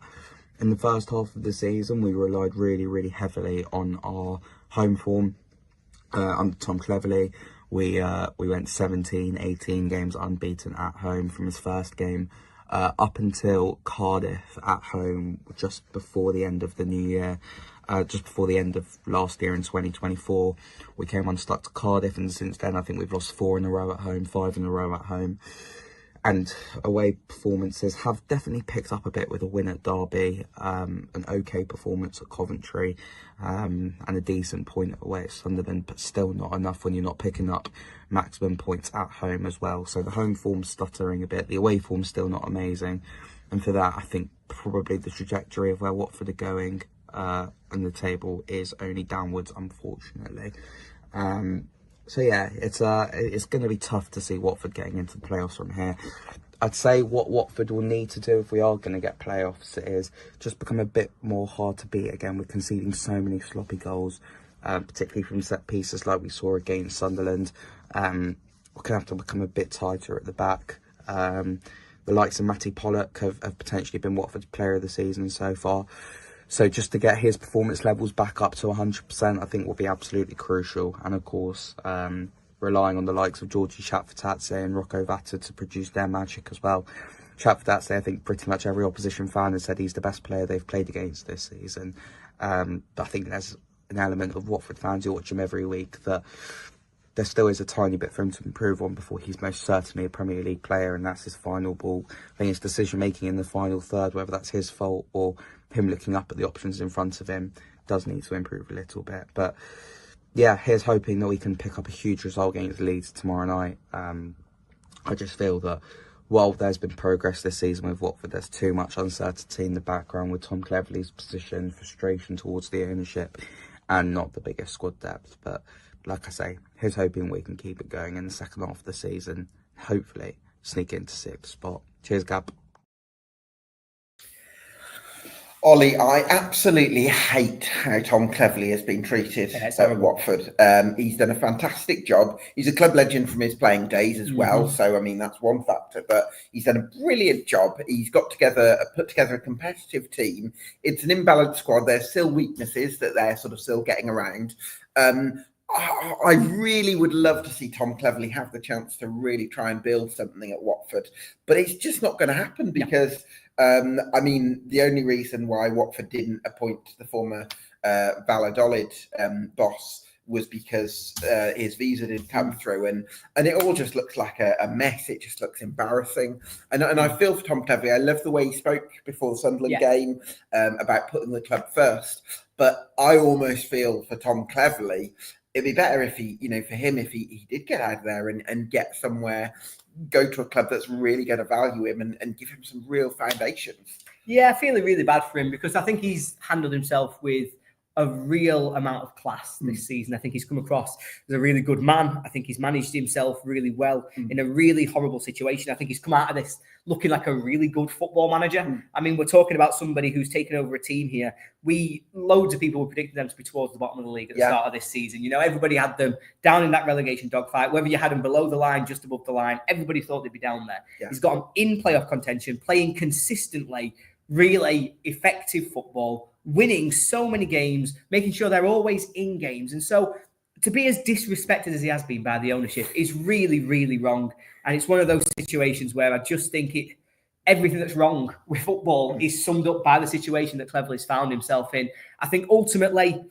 Speaker 7: in the first half of the season, we relied really, really heavily on our home form. Under Tom Cleverley, we went 17, 18 games unbeaten at home from his first game up until Cardiff at home just before the end of the new year. Just before the end of last year in 2024, we came unstuck to Cardiff, and since then I think we've lost 4 in a row at home, 5 in a row at home. And away performances have definitely picked up a bit with a win at Derby, an okay performance at Coventry, and a decent point away at Sunderland, but still not enough when you're not picking up maximum points at home as well. So the home form's stuttering a bit, the away form's still not amazing. And for that, I think probably the trajectory of where Watford are going on the table is only downwards, unfortunately. So yeah, it's going to be tough to see Watford getting into the playoffs from here. I'd say what Watford will need to do if we are going to get playoffs is just become a bit more hard to beat again. We're conceding so many sloppy goals, particularly from set pieces like we saw against Sunderland. We're going to have to become a bit tighter at the back. The likes of Matty Pollock have potentially been Watford's player of the season so far. So just to get his performance levels back up to 100%, I think will be absolutely crucial. And of course, relying on the likes of Georgie Chapfatadze and Rocco Vata to produce their magic as well. Chapfatadze, I think pretty much every opposition fan has said he's the best player they've played against this season. But I think there's an element of Watford fans who watch him every week that there still is a tiny bit for him to improve on before he's most certainly a Premier League player, and that's his final ball. I think his decision making in the final third, whether that's his fault or him looking up at the options in front of him, does need to improve a little bit. But yeah, here's hoping that we can pick up a huge result against Leeds tomorrow night. I just feel that while there's been progress this season with Watford, there's too much uncertainty in the background with Tom Cleverley's position, frustration towards the ownership, and not the biggest squad depth. But like I say, here's hoping we can keep it going in the second half of the season. Hopefully sneak into 6th spot. Cheers, Gab.
Speaker 1: Ollie, I absolutely hate how Tom Cleverley has been treated at Watford. He's done a fantastic job. He's a club legend from his playing days as well. So, I mean, that's one factor. But he's done a brilliant job. He's put together a competitive team. It's an imbalanced squad. There's still weaknesses that they're sort of still getting around. I really would love to see Tom Cleverley have the chance to really try and build something at Watford. But it's just not going to happen because... I mean, the only reason why Watford didn't appoint the former Valladolid boss was because his visa didn't come through, and it all just looks like a mess. It just looks embarrassing, and I feel for Tom Cleverley. I love the way he spoke before the Sunderland game about putting the club first, but I almost feel for Tom Cleverley, it'd be better if he, for him, if he did get out of there and get somewhere, go to a club that's really going to value him and give him some real foundations.
Speaker 2: Yeah, I feel really bad for him because I think he's handled himself with a real amount of class this season. I think he's come across as a really good man. I think he's managed himself really well in a really horrible situation. I think he's come out of this looking like a really good football manager. I mean, we're talking about somebody who's taken over a team here. Loads of people were predicting them to be towards the bottom of the league at the start of this season. Everybody had them down in that relegation dogfight. Whether you had them below the line, just above the line, everybody thought they'd be down there. Yeah. He's got them in playoff contention, playing consistently, really effective football, winning so many games, making sure they're always in games. And so to be as disrespected as he has been by the ownership is really, really wrong. And it's one of those situations where I just think everything that's wrong with football is summed up by the situation that Cleverley's found himself in. I think ultimately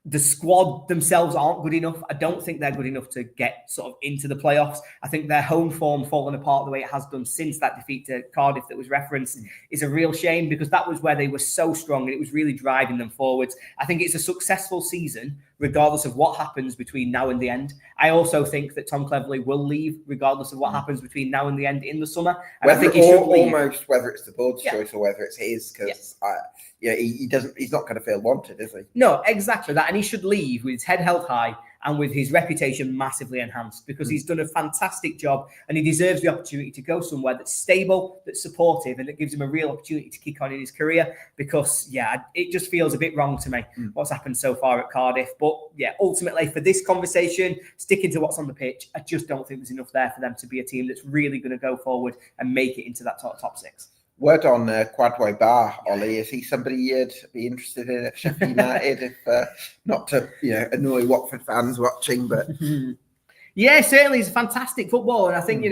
Speaker 2: the squad themselves aren't good enough. I don't think they're good enough to get sort of into the playoffs. I think their home form falling apart the way it has done since that defeat to Cardiff that was referenced is a real shame because that was where they were so strong and it was really driving them forwards. I think it's a successful season regardless of what happens between now and the end. I also think that Tom Cleverley will leave regardless of what happens between now and the end in the summer. And I think he should leave.
Speaker 1: Almost whether it's the board's choice or whether it's his, because he's not going to feel wanted, is he?
Speaker 2: No, exactly that. And he should leave with his head held high and with his reputation massively enhanced, because he's done a fantastic job and he deserves the opportunity to go somewhere that's stable, that's supportive, and that gives him a real opportunity to kick on in his career. Because, yeah, it just feels a bit wrong to me what's happened so far at Cardiff. But, yeah, ultimately for this conversation, sticking to what's on the pitch, I just don't think there's enough there for them to be a team that's really going to go forward and make it into that top six.
Speaker 1: Word on Kwadwo Bar, Ollie. Is he somebody you'd be interested in at Sheffield United? If not to annoy Watford fans watching, but
Speaker 2: yeah, certainly he's a fantastic footballer, and I think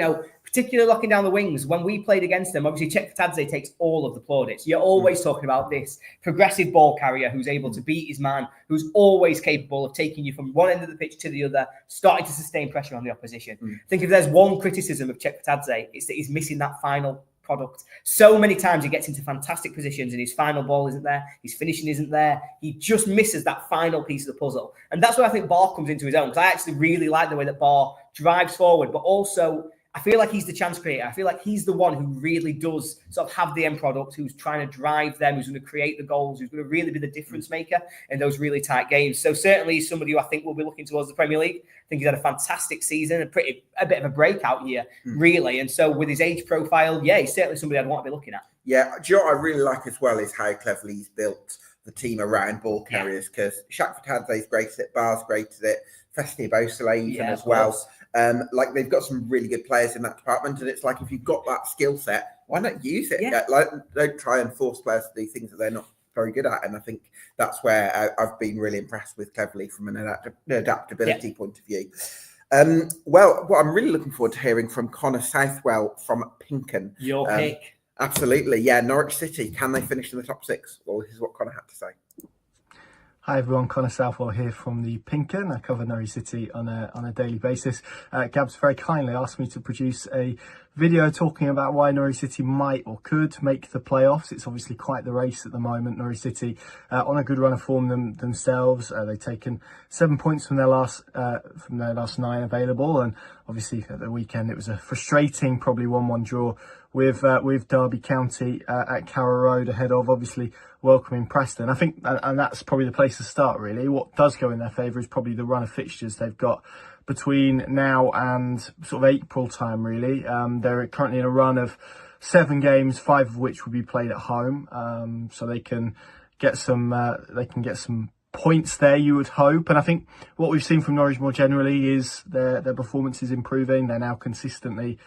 Speaker 2: particularly locking down the wings. When we played against them, obviously Chekhtadze takes all of the plaudits. You're always talking about this progressive ball carrier who's able to beat his man, who's always capable of taking you from one end of the pitch to the other, starting to sustain pressure on the opposition. I think if there's one criticism of Chekhtadze, it's that he's missing that final product. So many times he gets into fantastic positions and his final ball isn't there, his finishing isn't there, he just misses that final piece of the puzzle. And that's where I think Barr comes into his own, because I actually really like the way that Barr drives forward, but also I feel like he's the chance creator. I feel like he's the one who really does sort of have the end product, who's trying to drive them, who's going to create the goals, who's going to really be the difference maker in those really tight games. So certainly he's somebody who I think will be looking towards the Premier League. I think he's had a fantastic season, a bit of a breakout year, really. And so with his age profile, yeah, he's certainly somebody I'd want to be looking at.
Speaker 1: Yeah, do you know what I really like as well is how cleverly he's built the team around ball carriers, because Chekhtadze's great at it, Barr's great at it, Festi Bosele even as well. Like they've got some really good players in that department, and it's like if you've got that skill set, why not use it?
Speaker 2: Yeah.
Speaker 1: Like, don't try and force players to do things that they're not very good at. And I think that's where I've been really impressed with Cleverley from an adaptability point of view. Well, what I'm really looking forward to hearing from Connor Southwell from Pinken.
Speaker 2: Your pick.
Speaker 1: Absolutely, yeah. Norwich City, can they finish in the top six? Well, this is what Connor had to say.
Speaker 8: Hi everyone, Connor Southwell here from the Pinken. I cover Norwich City on a daily basis. Gabs very kindly asked me to produce a video talking about why Norwich City might or could make the playoffs. It's obviously quite the race at the moment. Norwich City on a good run of form themselves. They've taken 7 points from their last 9 available, and obviously at the weekend it was a frustrating, probably 1-1 draw with Derby County at Carrow Road, ahead of obviously welcoming Preston. I think, and that's probably the place to start really. What does go in their favour is probably the run of fixtures they've got between now and sort of April time really. They're currently in a run of 7 games, 5 of which will be played at home, so they can get some points there, you would hope. And I think what we've seen from Norwich more generally is their performance is improving. They're now consistently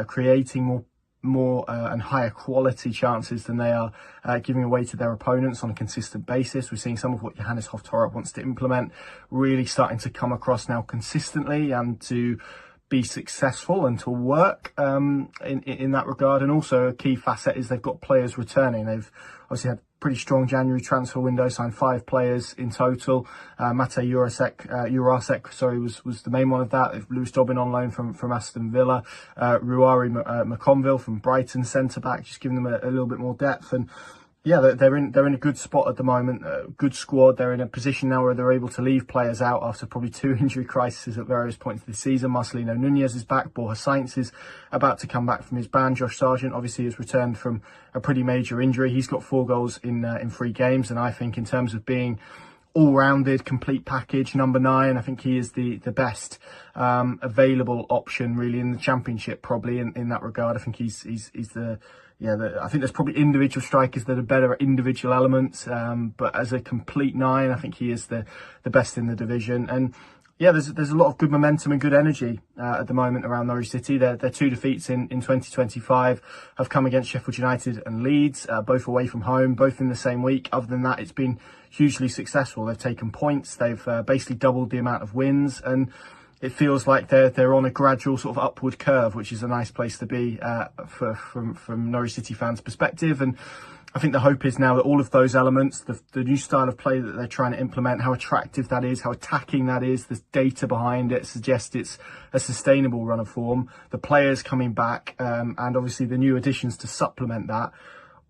Speaker 8: creating more and higher quality chances than they are giving away to their opponents on a consistent basis. We're seeing some of what Johannes Hoftorp wants to implement really starting to come across now consistently and to be successful and to work in that regard. And also a key facet is they've got players returning. They've obviously had pretty strong January transfer window, signed 5 players in total. Matej Jurasek, was the main one of that. Lewis Dobbin on loan from Aston Villa. Ruari McConville from Brighton, centre-back, just giving them a little bit more depth. And yeah, they're in a good spot at the moment, good squad. They're in a position now where they're able to leave players out after probably 2 injury crises at various points of the season. Marcelino Nunez is back, Borja Sainz is about to come back from his ban. Josh Sargent obviously has returned from a pretty major injury. He's got 4 goals in 3 games, and I think in terms of being all-rounded, complete package, number 9, I think he is the best available option really in the Championship, probably in that regard. I think he's the I think there's probably individual strikers that are better at individual elements, but as a complete 9, I think he is the best in the division. And yeah, there's a lot of good momentum and good energy at the moment around Norwich City. Their 2 defeats in 2025 have come against Sheffield United and Leeds, both away from home, both in the same week. Other than that, it's been hugely successful. They've taken points, they've basically doubled the amount of wins, and it feels like they're on a gradual sort of upward curve, which is a nice place to be from Norwich City fans' perspective. And I think the hope is now that all of those elements, the new style of play that they're trying to implement, how attractive that is, how attacking that is, the data behind it suggests it's a sustainable run of form. The players coming back, and obviously the new additions to supplement that.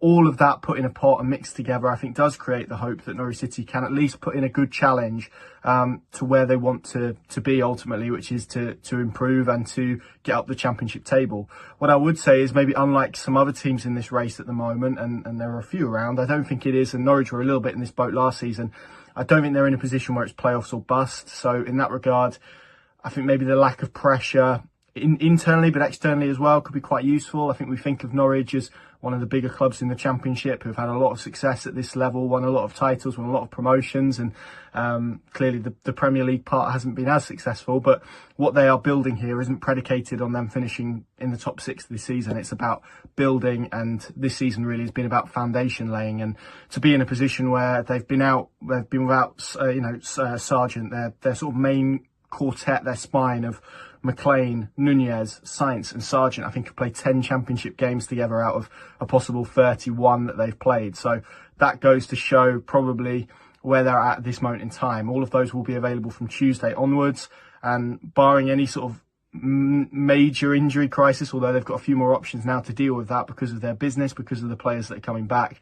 Speaker 8: All of that put in a pot and mixed together, I think, does create the hope that Norwich City can at least put in a good challenge to where they want to be ultimately, which is to improve and to get up the Championship table. What I would say is maybe unlike some other teams in this race at the moment, and there are a few around, I don't think it is, and Norwich were a little bit in this boat last season, I don't think they're in a position where it's playoffs or bust. So in that regard, I think maybe the lack of pressure internally but externally as well could be quite useful. I think we think of Norwich as one of the bigger clubs in the Championship who've had a lot of success at this level, won a lot of titles, won a lot of promotions, and clearly the Premier League part hasn't been as successful. But what they are building here isn't predicated on them finishing in the top 6 this season. It's about building, and this season really has been about foundation laying. And to be in a position where they've been without Sargent, their sort of main quartet, their spine of McLean, Nunez, Sainz and Sargent, I think have played 10 Championship games together out of a possible 31 that they've played. So that goes to show probably where they're at this moment in time. All of those will be available from Tuesday onwards, and barring any sort of major injury crisis, although they've got a few more options now to deal with that because of their business, because of the players that are coming back,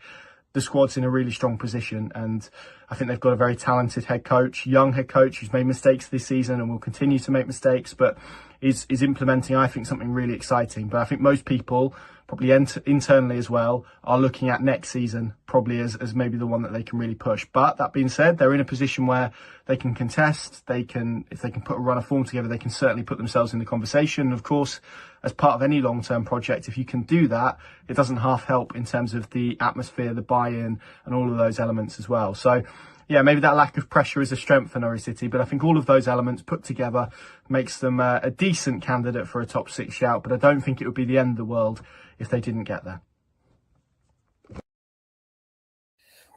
Speaker 8: the squad's in a really strong position. And I think they've got a very talented head coach, young head coach who's made mistakes this season and will continue to make mistakes, but is implementing, I think, something really exciting. But I think most people, probably internally as well, are looking at next season probably as maybe the one that they can really push. But that being said, they're in a position where they can contest, if they can put a run of form together, they can certainly put themselves in the conversation. And of course, as part of any long-term project, if you can do that, it doesn't half help in terms of the atmosphere, the buy-in and all of those elements as well. So yeah, maybe that lack of pressure is a strength for Norwich City, but I think all of those elements put together makes them a decent candidate for a top 6 shout. But I don't think it would be the end of the world if they didn't get there.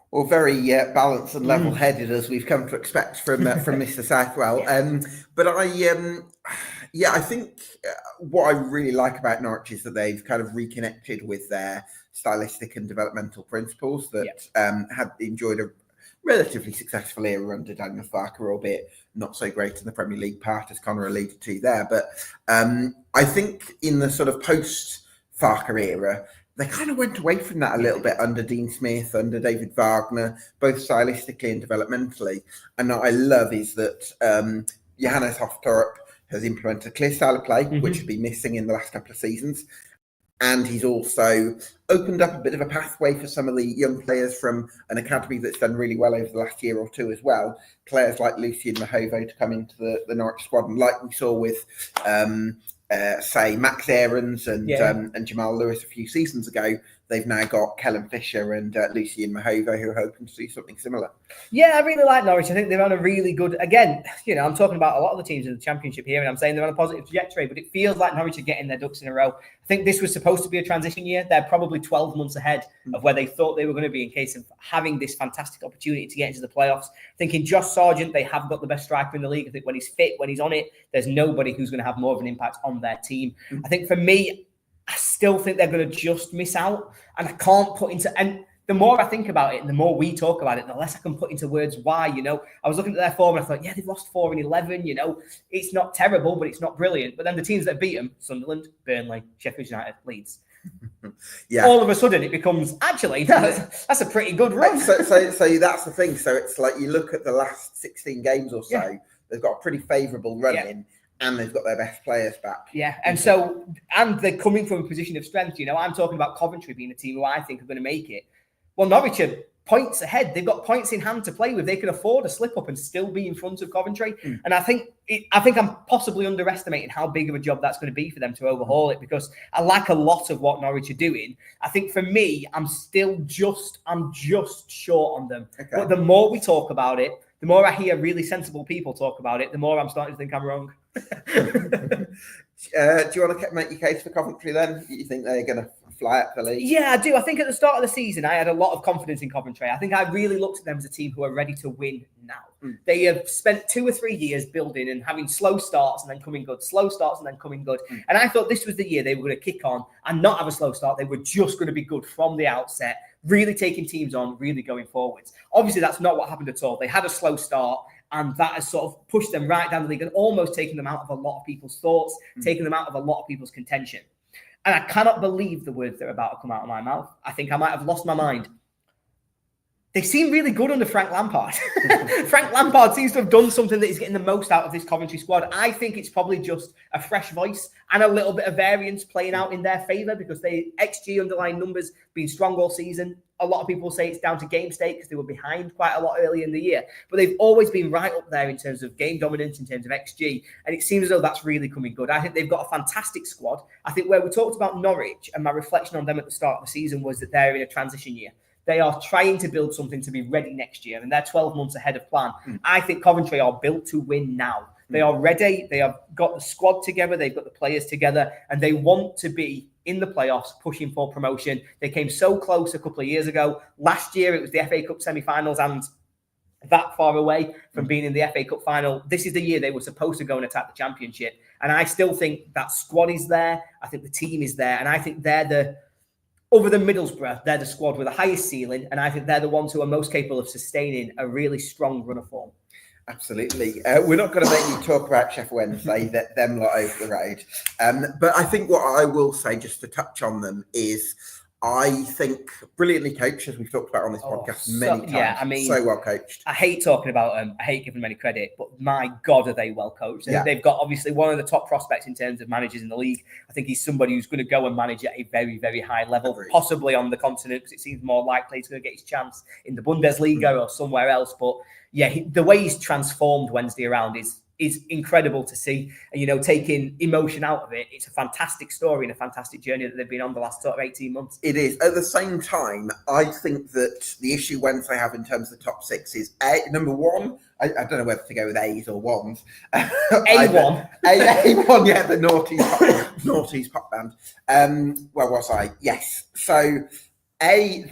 Speaker 1: Well, very balanced and level-headed, as we've come to expect from Mr. Southwell. But I think what I really like about Norwich is that they've kind of reconnected with their stylistic and developmental principles that had enjoyed a relatively successful era under Daniel Farke, albeit not so great in the Premier League part, as Connor alluded to there. But I think in the sort of post-Farke era, they kind of went away from that a little bit under Dean Smith, under David Wagner, both stylistically and developmentally. And what I love is that Johannes Hoftorp has implemented a clear style of play, which has been missing in the last couple of seasons. And he's also opened up a bit of a pathway for some of the young players from an academy that's done really well over the last year or two as well. Players like Lucien Mahovo to come into the Norwich squad. And like we saw with, say, Max Aarons and Jamal Lewis a few seasons ago, they've now got Kellen Fisher and Lucien Mahovo who are hoping to do something similar.
Speaker 2: Yeah, I really like Norwich. I think they're on a really good, again, I'm talking about a lot of the teams in the Championship here, and I'm saying they're on a positive trajectory, but it feels like Norwich are getting their ducks in a row. I think this was supposed to be a transition year. They're probably 12 months ahead of where they thought they were going to be in case of having this fantastic opportunity to get into the playoffs. I think in Josh Sargent, they have got the best striker in the league. I think when he's fit, when he's on it, there's nobody who's going to have more of an impact on their team. I think for me, I still think they're going to just miss out, and I can't put into, and the more I think about it and the more we talk about it, the less I can put into words why. I was looking at their form and I thought, they've lost 4 in 11, it's not terrible, but it's not brilliant. But then the teams that beat them, Sunderland, Burnley, Sheffield United, Leeds, all of a sudden it becomes, actually, that's a pretty good run.
Speaker 1: So that's the thing. So it's like you look at the last 16 games or so, they've got a pretty favourable run in. And they've got their best players back. Yeah,
Speaker 2: and they're coming from a position of strength. I'm talking about Coventry being a team who I think are going to make it. Well, Norwich are points ahead. They've got points in hand to play with. They can afford a slip up and still be in front of Coventry. And I think I'm possibly underestimating how big of a job that's going to be for them to overhaul it, because I like a lot of what Norwich are doing. I think for me, I'm just short on them. Okay. But the more we talk about it, the more I hear really sensible people talk about it, the more I'm starting to think I'm wrong.
Speaker 1: Do you want to make your case for Coventry then? You think they're going to fly up the league?
Speaker 2: Yeah, I do. I think at the start of the season, I had a lot of confidence in Coventry. I think I really looked at them as a team who are ready to win now. They have spent 2 or 3 years building and having slow starts and then coming good, slow starts and then coming good. And I thought this was the year they were going to kick on and not have a slow start. They were just going to be good from the outset, really taking teams on, really going forwards. Obviously, that's not what happened at all. They had a slow start, and that has sort of pushed them right down the league and almost taken them out of a lot of people's thoughts, taken them out of a lot of people's contention. And I cannot believe the words that are about to come out of my mouth. I think I might have lost my mind. They seem really good under Frank Lampard. Frank Lampard seems to have done something that is getting the most out of this Coventry squad. I think it's probably just a fresh voice and a little bit of variance playing out in their favour, because they XG underlying numbers being strong all season. a lot of people say it's down to game state because they were behind quite a lot early in the year. But they've always been right up there in terms of game dominance, in terms of XG. And it seems as though that's really coming good. I think they've got a fantastic squad. I think where we talked about Norwich and my reflection on them at the start of the season was that they're in a transition year. They are trying to build something to be ready next year, and they're 12 months ahead of plan. I think Coventry are built to win now. They are ready. They have got the squad together. They've got the players together, and they want to be in the playoffs, pushing for promotion. They came so close a couple of years ago. Last year, it was the FA Cup semi-finals, and that far away from being in the FA Cup final. This is the year they were supposed to go and attack the Championship, and I still think that squad is there. I think the team is there, and I think they're other than Middlesbrough, they're the squad with the highest ceiling, and I think they're the ones who are most capable of sustaining a really strong run of form.
Speaker 1: Absolutely. We're not going to make you talk about Sheffield Wednesday, that them lot over the road. But I think what I will say, just to touch on them, is I think brilliantly coached, as we've talked about on this podcast many times.
Speaker 2: Yeah, I mean,
Speaker 1: so well coached.
Speaker 2: I hate talking about them. I hate giving them any credit, but my God, are they well coached?
Speaker 1: Yeah.
Speaker 2: They've got obviously one of the top prospects in terms of managers in the league. I think he's somebody who's going to go and manage at a very, very high level,
Speaker 1: Agreed.
Speaker 2: possibly on the continent, because it seems more likely he's going to get his chance in the Bundesliga or somewhere else. But yeah, the way he's transformed Wednesday around is incredible to see. And, you know, taking emotion out of it, it's a fantastic story and a fantastic journey that they've been on the last sort of 18 months.
Speaker 1: It is. At the same time, I think that the issue Wednesday have in terms of the top six is number one. I don't know whether to go with A's or ones.
Speaker 2: A1.
Speaker 1: A1, yeah, the Naughties pop band. Where was I? Yes. So, they've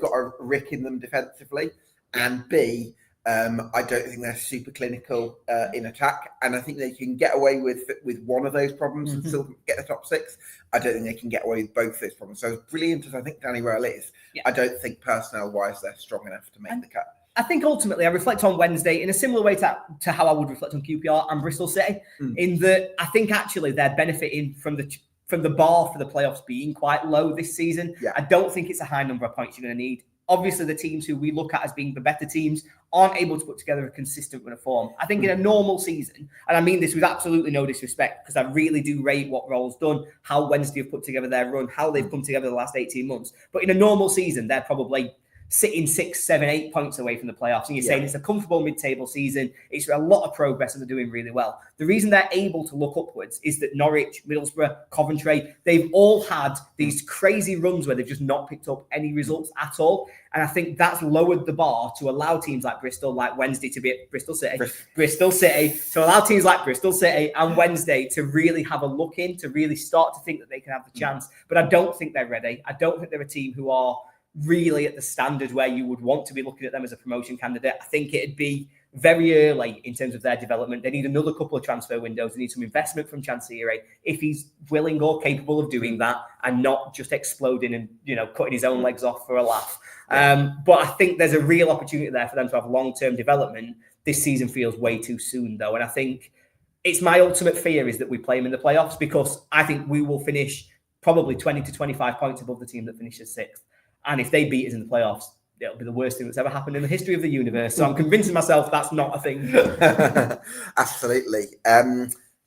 Speaker 1: got a rick in them defensively, and B, I don't think they're super clinical in attack, and I think they can get away with one of those problems and still get the top six. I don't think they can get away with both those problems. So as brilliant as I think Danny Royal is, I don't think personnel-wise they're strong enough to make the cut.
Speaker 2: I think ultimately I reflect on Wednesday in a similar way to how I would reflect on QPR and Bristol City, in that I think actually they're benefiting from the bar for the playoffs being quite low this season.
Speaker 1: Yeah.
Speaker 2: I don't think it's a high number of points you're going to need. Obviously, the teams who we look at as being the better teams aren't able to put together a consistent run of form. I think in a normal season, and I mean this with absolutely no disrespect, because I really do rate what Roll's done, how Wednesday have put together their run, how they've come together the last 18 months. But in a normal season, they're probably sitting 6, 7, 8 points away from the playoffs. And you're saying it's a comfortable mid-table season. It's a lot of progress and they're doing really well. The reason they're able to look upwards is that Norwich, Middlesbrough, Coventry, they've all had these crazy runs where they've just not picked up any results at all. And I think that's lowered the bar to allow teams like Bristol, like Wednesday to be at Bristol City, to allow teams like Bristol City and Wednesday to really have a look in, to really start to think that they can have the chance. But I don't think they're ready. I don't think they're a team who are really at the standard where you would want to be looking at them as a promotion candidate. I think it'd be very early in terms of their development. They need another couple of transfer windows. They need some investment from Chansiri if he's willing or capable of doing that and not just exploding and, you know, cutting his own legs off for a laugh. But I think there's a real opportunity there for them to have long-term development. This season feels way too soon, though. And I think it's my ultimate fear is that we play them in the playoffs, because I think we will finish probably 20 to 25 points above the team that finishes sixth. And if they beat us in the playoffs, it'll be the worst thing that's ever happened in the history of the universe. So I'm convincing myself that's not a thing.
Speaker 1: Absolutely.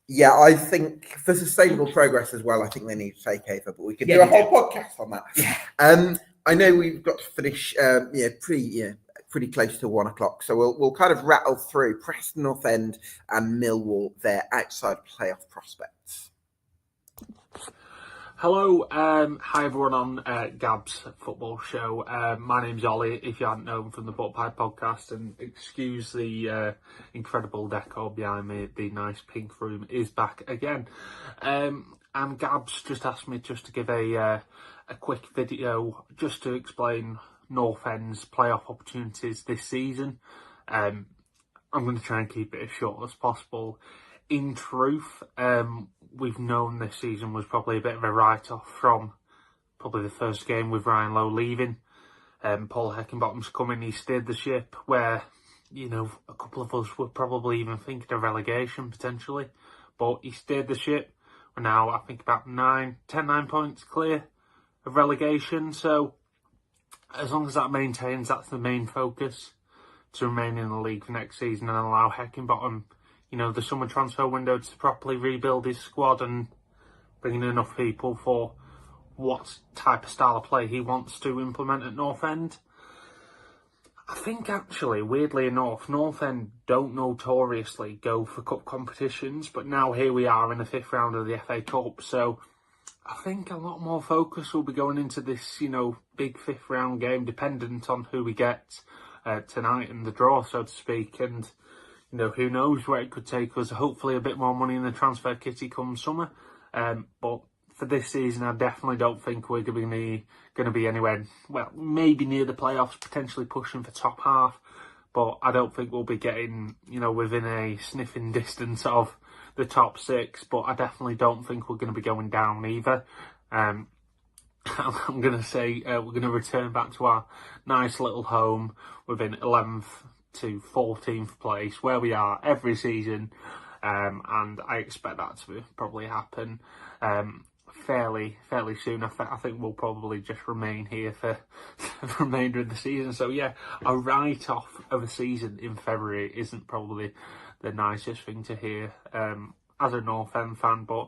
Speaker 1: Yeah, I think for sustainable progress as well, I think they need to take over, but we could do a whole podcast on that.
Speaker 2: Yeah.
Speaker 1: I know we've got to finish pretty close to 1 o'clock. So we'll kind of rattle through Preston North End and Millwall, their outside playoff prospects.
Speaker 9: Hello, hi everyone on Gab's football show. My name's Ollie, if you hadn't known from the Butt Pipe podcast, and excuse the incredible decor behind me, the nice pink room is back again. And Gab's just asked me just to give a quick video just to explain North End's playoff opportunities this season. I'm going to try and keep it as short as possible. In truth, we've known this season was probably a bit of a write-off from probably the first game with Ryan Lowe leaving. Paul Heckingbottom's coming, he steered the ship where, you know, a couple of us were probably even thinking of relegation potentially. But he steered the ship. We're now, I think, about 9 points clear of relegation. So as long as that maintains, that's the main focus, to remain in the league for next season and allow Heckingbottom, you know, the summer transfer window to properly rebuild his squad and bring in enough people for what type of style of play he wants to implement at North End. I think actually, weirdly enough, North End don't notoriously go for cup competitions, but now here we are in the 5th round of the FA Cup, so I think a lot more focus will be going into this, big 5th round game, dependent on who we get tonight and the draw, so to speak, and who knows where it could take us. Hopefully a bit more money in the transfer kitty come summer, but for this season, I definitely don't think we're going to be anywhere, well, maybe near the playoffs, potentially pushing for top half, but I don't think we'll be getting, within a sniffing distance of the top 6, but I definitely don't think we're going to be going down either. I'm going to say we're going to return back to our nice little home within 11th to 14th place, where we are every season, and I expect that to probably happen fairly soon. I think we'll probably just remain here for the remainder of the season. So yeah, a write-off of a season in February isn't probably the nicest thing to hear as a North End fan, but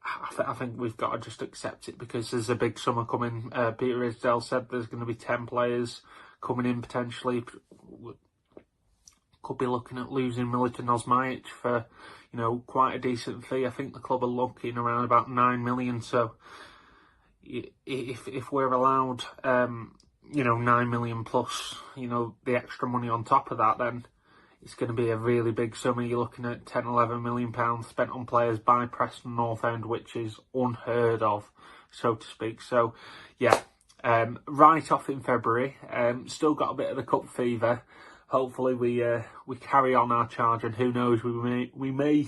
Speaker 9: I think we've got to just accept it because there's a big summer coming. Peter Isdell said there's going to be 10 players coming in potentially. Could be looking at losing Milutin Osmajic for, quite a decent fee. I think the club are looking around about 9 million. So if we're allowed, 9 million plus, the extra money on top of that, then it's going to be a really big summer. You're looking at 10, 11 million pounds spent on players by Preston North End, which is unheard of, so to speak. So, yeah, right off in February. Still got a bit of the cup fever. Hopefully we carry on our charge, and who knows, we may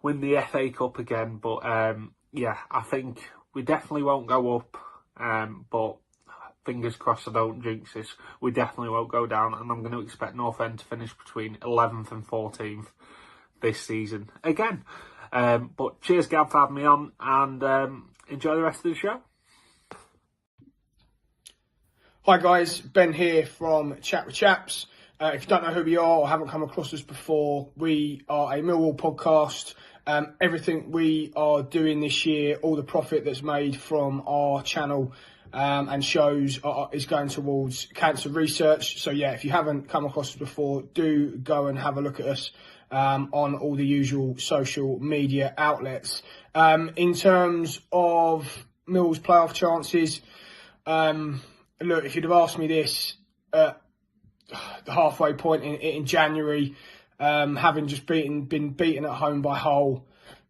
Speaker 9: win the FA Cup again. But yeah, I think we definitely won't go up. But fingers crossed I don't jinx this. We definitely won't go down, and I'm going to expect North End to finish between 11th and 14th this season again. But cheers, Gab, for having me on, and enjoy the rest of the show.
Speaker 10: Hi guys, Ben here from Chat with Chaps. If you don't know who we are or haven't come across us before, we are a Millwall podcast. Everything we are doing this year, all the profit that's made from our channel and shows is going towards cancer research. So yeah, if you haven't come across us before, do go and have a look at us on all the usual social media outlets. In terms of Millwall's playoff chances, look, if you'd have asked me this the halfway point in January, having just been beaten at home by Hull,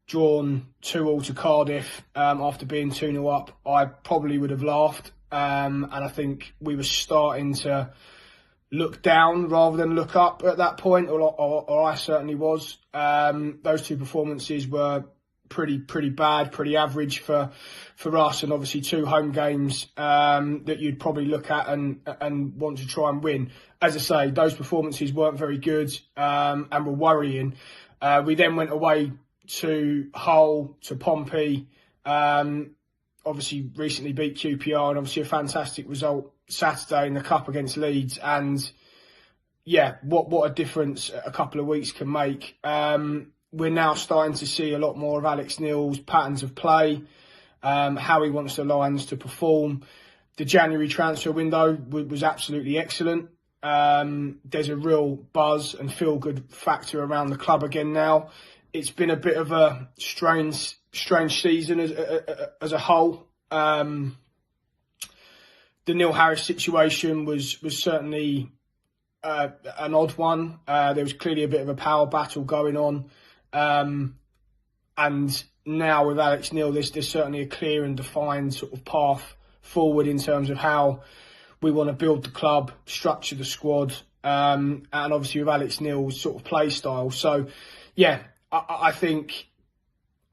Speaker 10: drawn 2-2 to Cardiff after being 2-0 up, I probably would have laughed. And I think we were starting to look down rather than look up at that point, or I certainly was. Those two performances were pretty bad, pretty average for us, and obviously 2 home games that you'd probably look at and want to try and win. As I say, those performances weren't very good and were worrying. We then went away to Hull, to Pompey, obviously recently beat QPR, and obviously a fantastic result Saturday in the Cup against Leeds. And yeah, what a difference a couple of weeks can make. We're now starting to see a lot more of Alex Neil's patterns of play, how he wants the Lions to perform. The January transfer window was absolutely excellent. There's a real buzz and feel-good factor around the club again now. It's been a bit of a strange season as a whole. The Neil Harris situation was certainly an odd one. There was clearly a bit of a power battle going on. And now with Alex Neil, there's certainly a clear and defined sort of path forward in terms of how we want to build the club, structure the squad, and obviously with Alex Neil's sort of play style. So, yeah, I think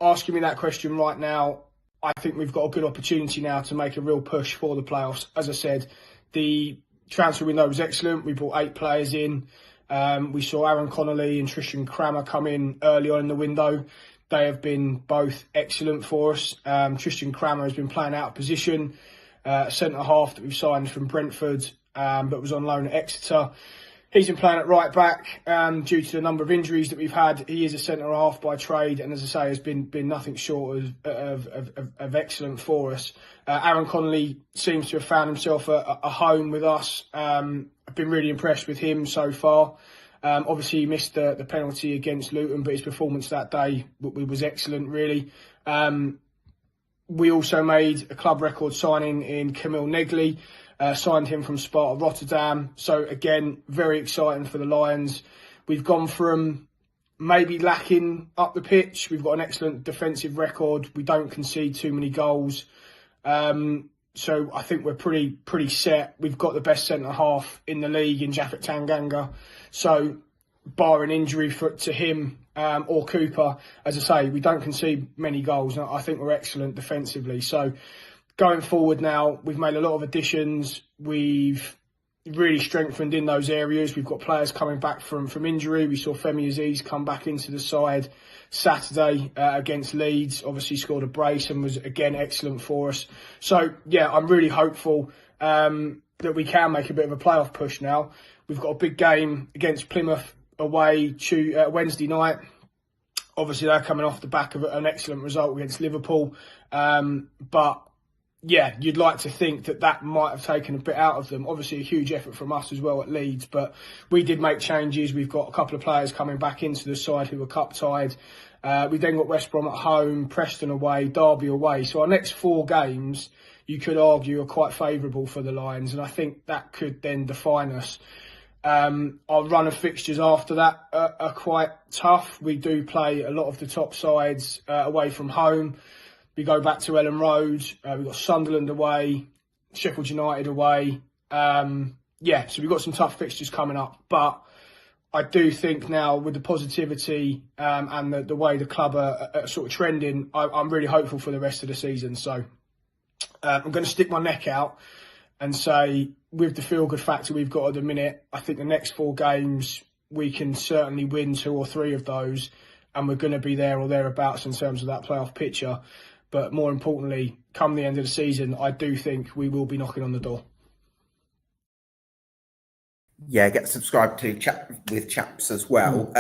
Speaker 10: asking me that question right now, I think we've got a good opportunity now to make a real push for the playoffs. As I said, the transfer window was excellent. We brought 8 players in. We saw Aaron Connolly and Tristan Crammer come in early on in the window. They have been both excellent for us. Tristan Crammer has been playing out of position, centre-half that we've signed from Brentford, but was on loan at Exeter. He's been playing at right back due to the number of injuries that we've had. He is a centre half by trade, and as I say, has been nothing short of excellent for us. Aaron Connolly seems to have found himself a home with us. I've been really impressed with him so far. Obviously, he missed the penalty against Luton, but his performance that day was excellent, really. We also made a club record signing in Camille Negley. Signed him from Sparta Rotterdam. So again, very exciting for the Lions. We've gone from maybe lacking up the pitch. We've got an excellent defensive record. We don't concede too many goals. So I think we're pretty set. We've got the best centre half in the league in Japhet Tanganga. So barring injury to him or Cooper, as I say, we don't concede many goals. I think we're excellent defensively. So going forward now, we've made a lot of additions. We've really strengthened in those areas. We've got players coming back from injury. We saw Femi Aziz come back into the side Saturday against Leeds. Obviously scored a brace and was, again, excellent for us. So, yeah, I'm really hopeful that we can make a bit of a playoff push now. We've got a big game against Plymouth away Wednesday night. Obviously, they're coming off the back of an excellent result against Liverpool. But yeah, you'd like to think that might have taken a bit out of them. Obviously, a huge effort from us as well at Leeds, but we did make changes. We've got a couple of players coming back into the side who were cup-tied. We then got West Brom at home, Preston away, Derby away. So our next 4 games, you could argue, are quite favourable for the Lions, and I think that could then define us. Our run of fixtures after that are quite tough. We do play a lot of the top sides away from home. We go back to Ellen Road. We've got Sunderland away, Sheffield United away. So we've got some tough fixtures coming up. But I do think now with the positivity and the way the club are sort of trending, I'm really hopeful for the rest of the season. So I'm going to stick my neck out and say, with the feel-good factor we've got at the minute, I think the next 4 games, we can certainly win 2 or 3 of those. And we're going to be there or thereabouts in terms of that playoff picture. But more importantly, come the end of the season, I do think we will be knocking on the door.
Speaker 1: Yeah, get subscribed to Chat with Chaps as well.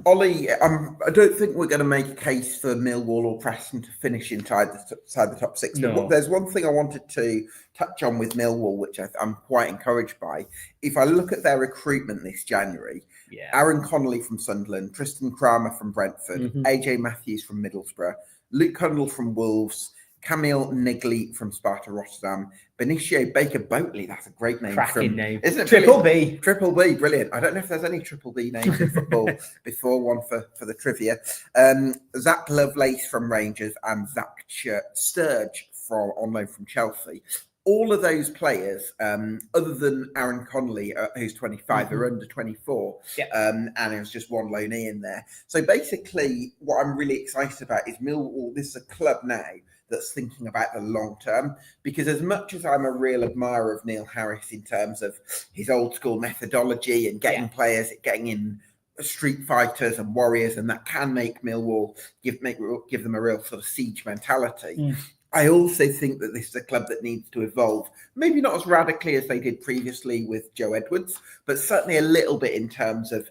Speaker 1: Ollie, I don't think we're going to make a case for Millwall or Preston to finish inside the top 6.
Speaker 2: No.
Speaker 1: But there's one thing I wanted to touch on with Millwall, which I'm quite encouraged by. If I look at their recruitment this January, Aaron Connolly from Sunderland, Tristan Kramer from Brentford, AJ Matthews from Middlesbrough, Luke Cundle from Wolves, Camille Negley from Sparta Rotterdam, Benicio Baker-Boatley, that's a great name.
Speaker 2: Cracking name.
Speaker 1: Isn't it?
Speaker 2: Triple B.
Speaker 1: Triple B, brilliant. I don't know if there's any Triple B names in football before one for the trivia. Zach Lovelace from Rangers and Zach Sturge on loan from Chelsea. All of those players, other than Aaron Connolly, who's 25, are under 24. And there's just one loanee in there. So basically, what I'm really excited about is Millwall. This is a club now that's thinking about the long term, because as much as I'm a real admirer of Neil Harris in terms of his old school methodology and getting players, getting in street fighters and warriors, and that can make Millwall give them a real sort of siege mentality. I also think that this is a club that needs to evolve, maybe not as radically as they did previously with Joe Edwards, but certainly a little bit in terms of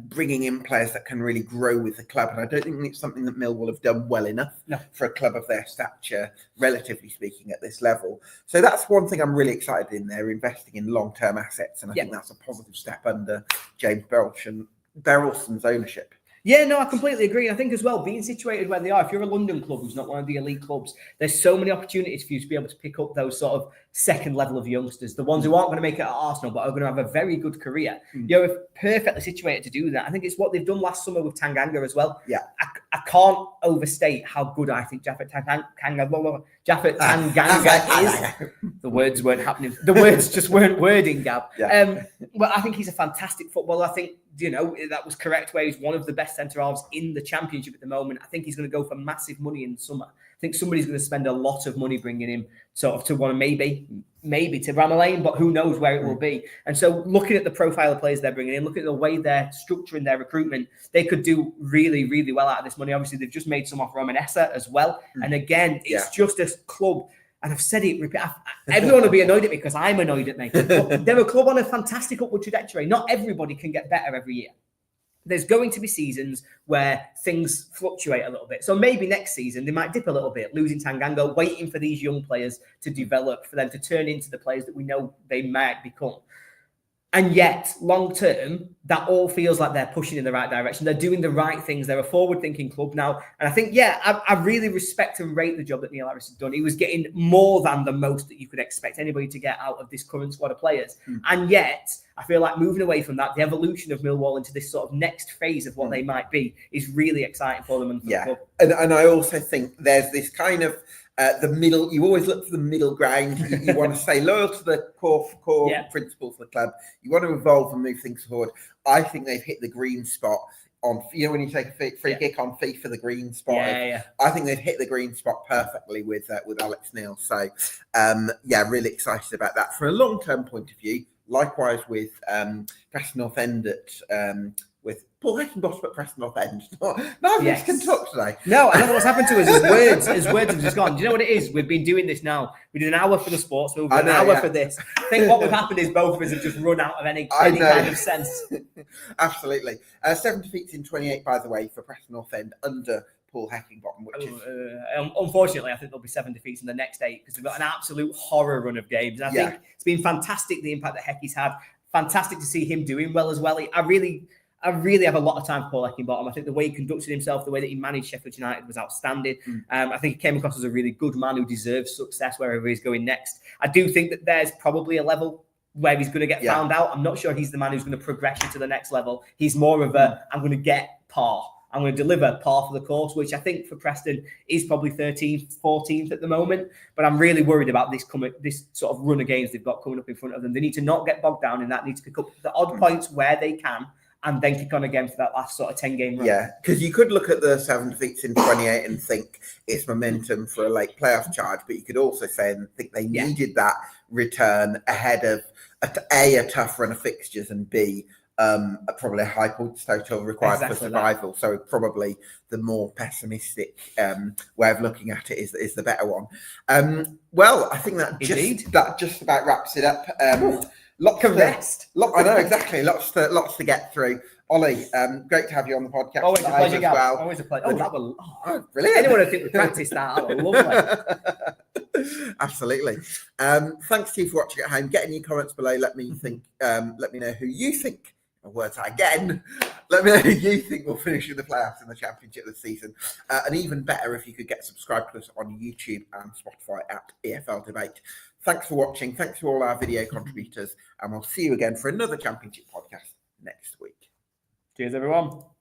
Speaker 1: bringing in players that can really grow with the club. And I don't think it's something that Millwall have done well enough for a club of their stature, relatively speaking, at this level. So that's one thing I'm really excited in. They're investing in long-term assets, and I think that's a positive step under James Berylson's ownership.
Speaker 2: Yeah, no, I completely agree. And I think as well, being situated where they are, if you're a London club who's not one of the elite clubs, there's so many opportunities for you to be able to pick up those sort of second level of youngsters, the ones who aren't going to make it at Arsenal, but are going to have a very good career. You're perfectly situated to do that. I think it's what they've done last summer with Tanganga as well.
Speaker 1: Yeah.
Speaker 2: I can't overstate how good I think Japhet Tanganga is. The words weren't happening. The words just weren't wording, Gab. Well, I think he's a fantastic footballer. I think, that was correct where he's one of the best centre-halves in the Championship at the moment. I think he's going to go for massive money in the summer. I think somebody's going to spend a lot of money bringing him sort of to one, maybe to Bramall Lane, but who knows where it will be. And so looking at the profile of players they're bringing in, looking at the way they're structuring their recruitment, they could do really, really well out of this money. Obviously, they've just made some off Roman Essa as well. And again, it's just a club. and I've said it, everyone will be annoyed at me because I'm annoyed at me. But they're a club on a fantastic upward trajectory. Not everybody can get better every year. There's going to be seasons where things fluctuate a little bit. So maybe next season they might dip a little bit, losing Tanganga, waiting for these young players to develop, for them to turn into the players that we know they might become. And yet, long term, that all feels like they're pushing in the right direction. They're doing the right things. They're a forward-thinking club now. And I think, I really respect and rate the job that Neil Harris has done. He was getting more than the most that you could expect anybody to get out of this current squad of players. And yet, I feel like moving away from that, the evolution of Millwall into this sort of next phase of what they might be is really exciting for them and for the club.
Speaker 1: And I also think there's this kind of the middle. You always look for the middle ground. You want to stay loyal to the core principles of the club. You want to evolve and move things forward. I think they've hit the green spot on, when you take a free kick on FIFA, the green spot. I think they've hit the green spot perfectly with Alex Neil. So really excited about that from a long term point of view. Likewise with Preston North End with Paul Heckingbottom at Preston North End. I can talk today.
Speaker 2: No, I don't know what's happened to us. His words have just gone. Do you know what it is? We've been doing this now. We did an hour for the sports. We'll do an hour for this. I think what would happen is both of us have just run out of any kind of sense.
Speaker 1: Absolutely. 7 defeats in 28, by the way, for Preston North End under Paul Heckingbottom, which is...
Speaker 2: unfortunately, I think there'll be 7 defeats in the next 8 because we've got an absolute horror run of games. And I think it's been fantastic, the impact that Hecky's had. Fantastic to see him doing well as well. I really have a lot of time for Paul Heckingbottom. I think the way he conducted himself, the way that he managed Sheffield United was outstanding. I think he came across as a really good man who deserves success wherever he's going next. I do think that there's probably a level where he's going to get found out. I'm not sure he's the man who's going to progress you to the next level. He's more of I'm going to get par. I'm going to deliver par for the course, which I think for Preston is probably 13th, 14th at the moment. But I'm really worried about this sort of run of games they've got coming up in front of them. They need to not get bogged down in that. They need to pick up the odd points where they can and then kick on again for that last sort of 10-game run.
Speaker 1: Yeah, because you could look at the 7 defeats in 28 and think it's momentum for a late playoff charge, but you could also say and think they needed that return ahead of a tough run of fixtures and B, probably a high points total required for survival. So probably the more pessimistic way of looking at it is the better one. Well, I think that just about wraps it up. Lots of rest. I know, exactly. Lots to get through. Ollie, great to have you on the podcast.
Speaker 2: Always a pleasure, Gav.
Speaker 1: Well.
Speaker 2: Always a pleasure. That was
Speaker 1: brilliant.
Speaker 2: Anyone who think we practiced that was lovely.
Speaker 1: Absolutely. Thanks to you for watching at home. Get in your comments below. Let me know who you think. Words again. Let me know who you think will finish in the playoffs in the Championship this season. And even better if you could get subscribed to us on YouTube and Spotify at EFL Debate. Thanks for watching. Thanks to all our video contributors. And we'll see you again for another Championship podcast next week.
Speaker 2: Cheers, everyone.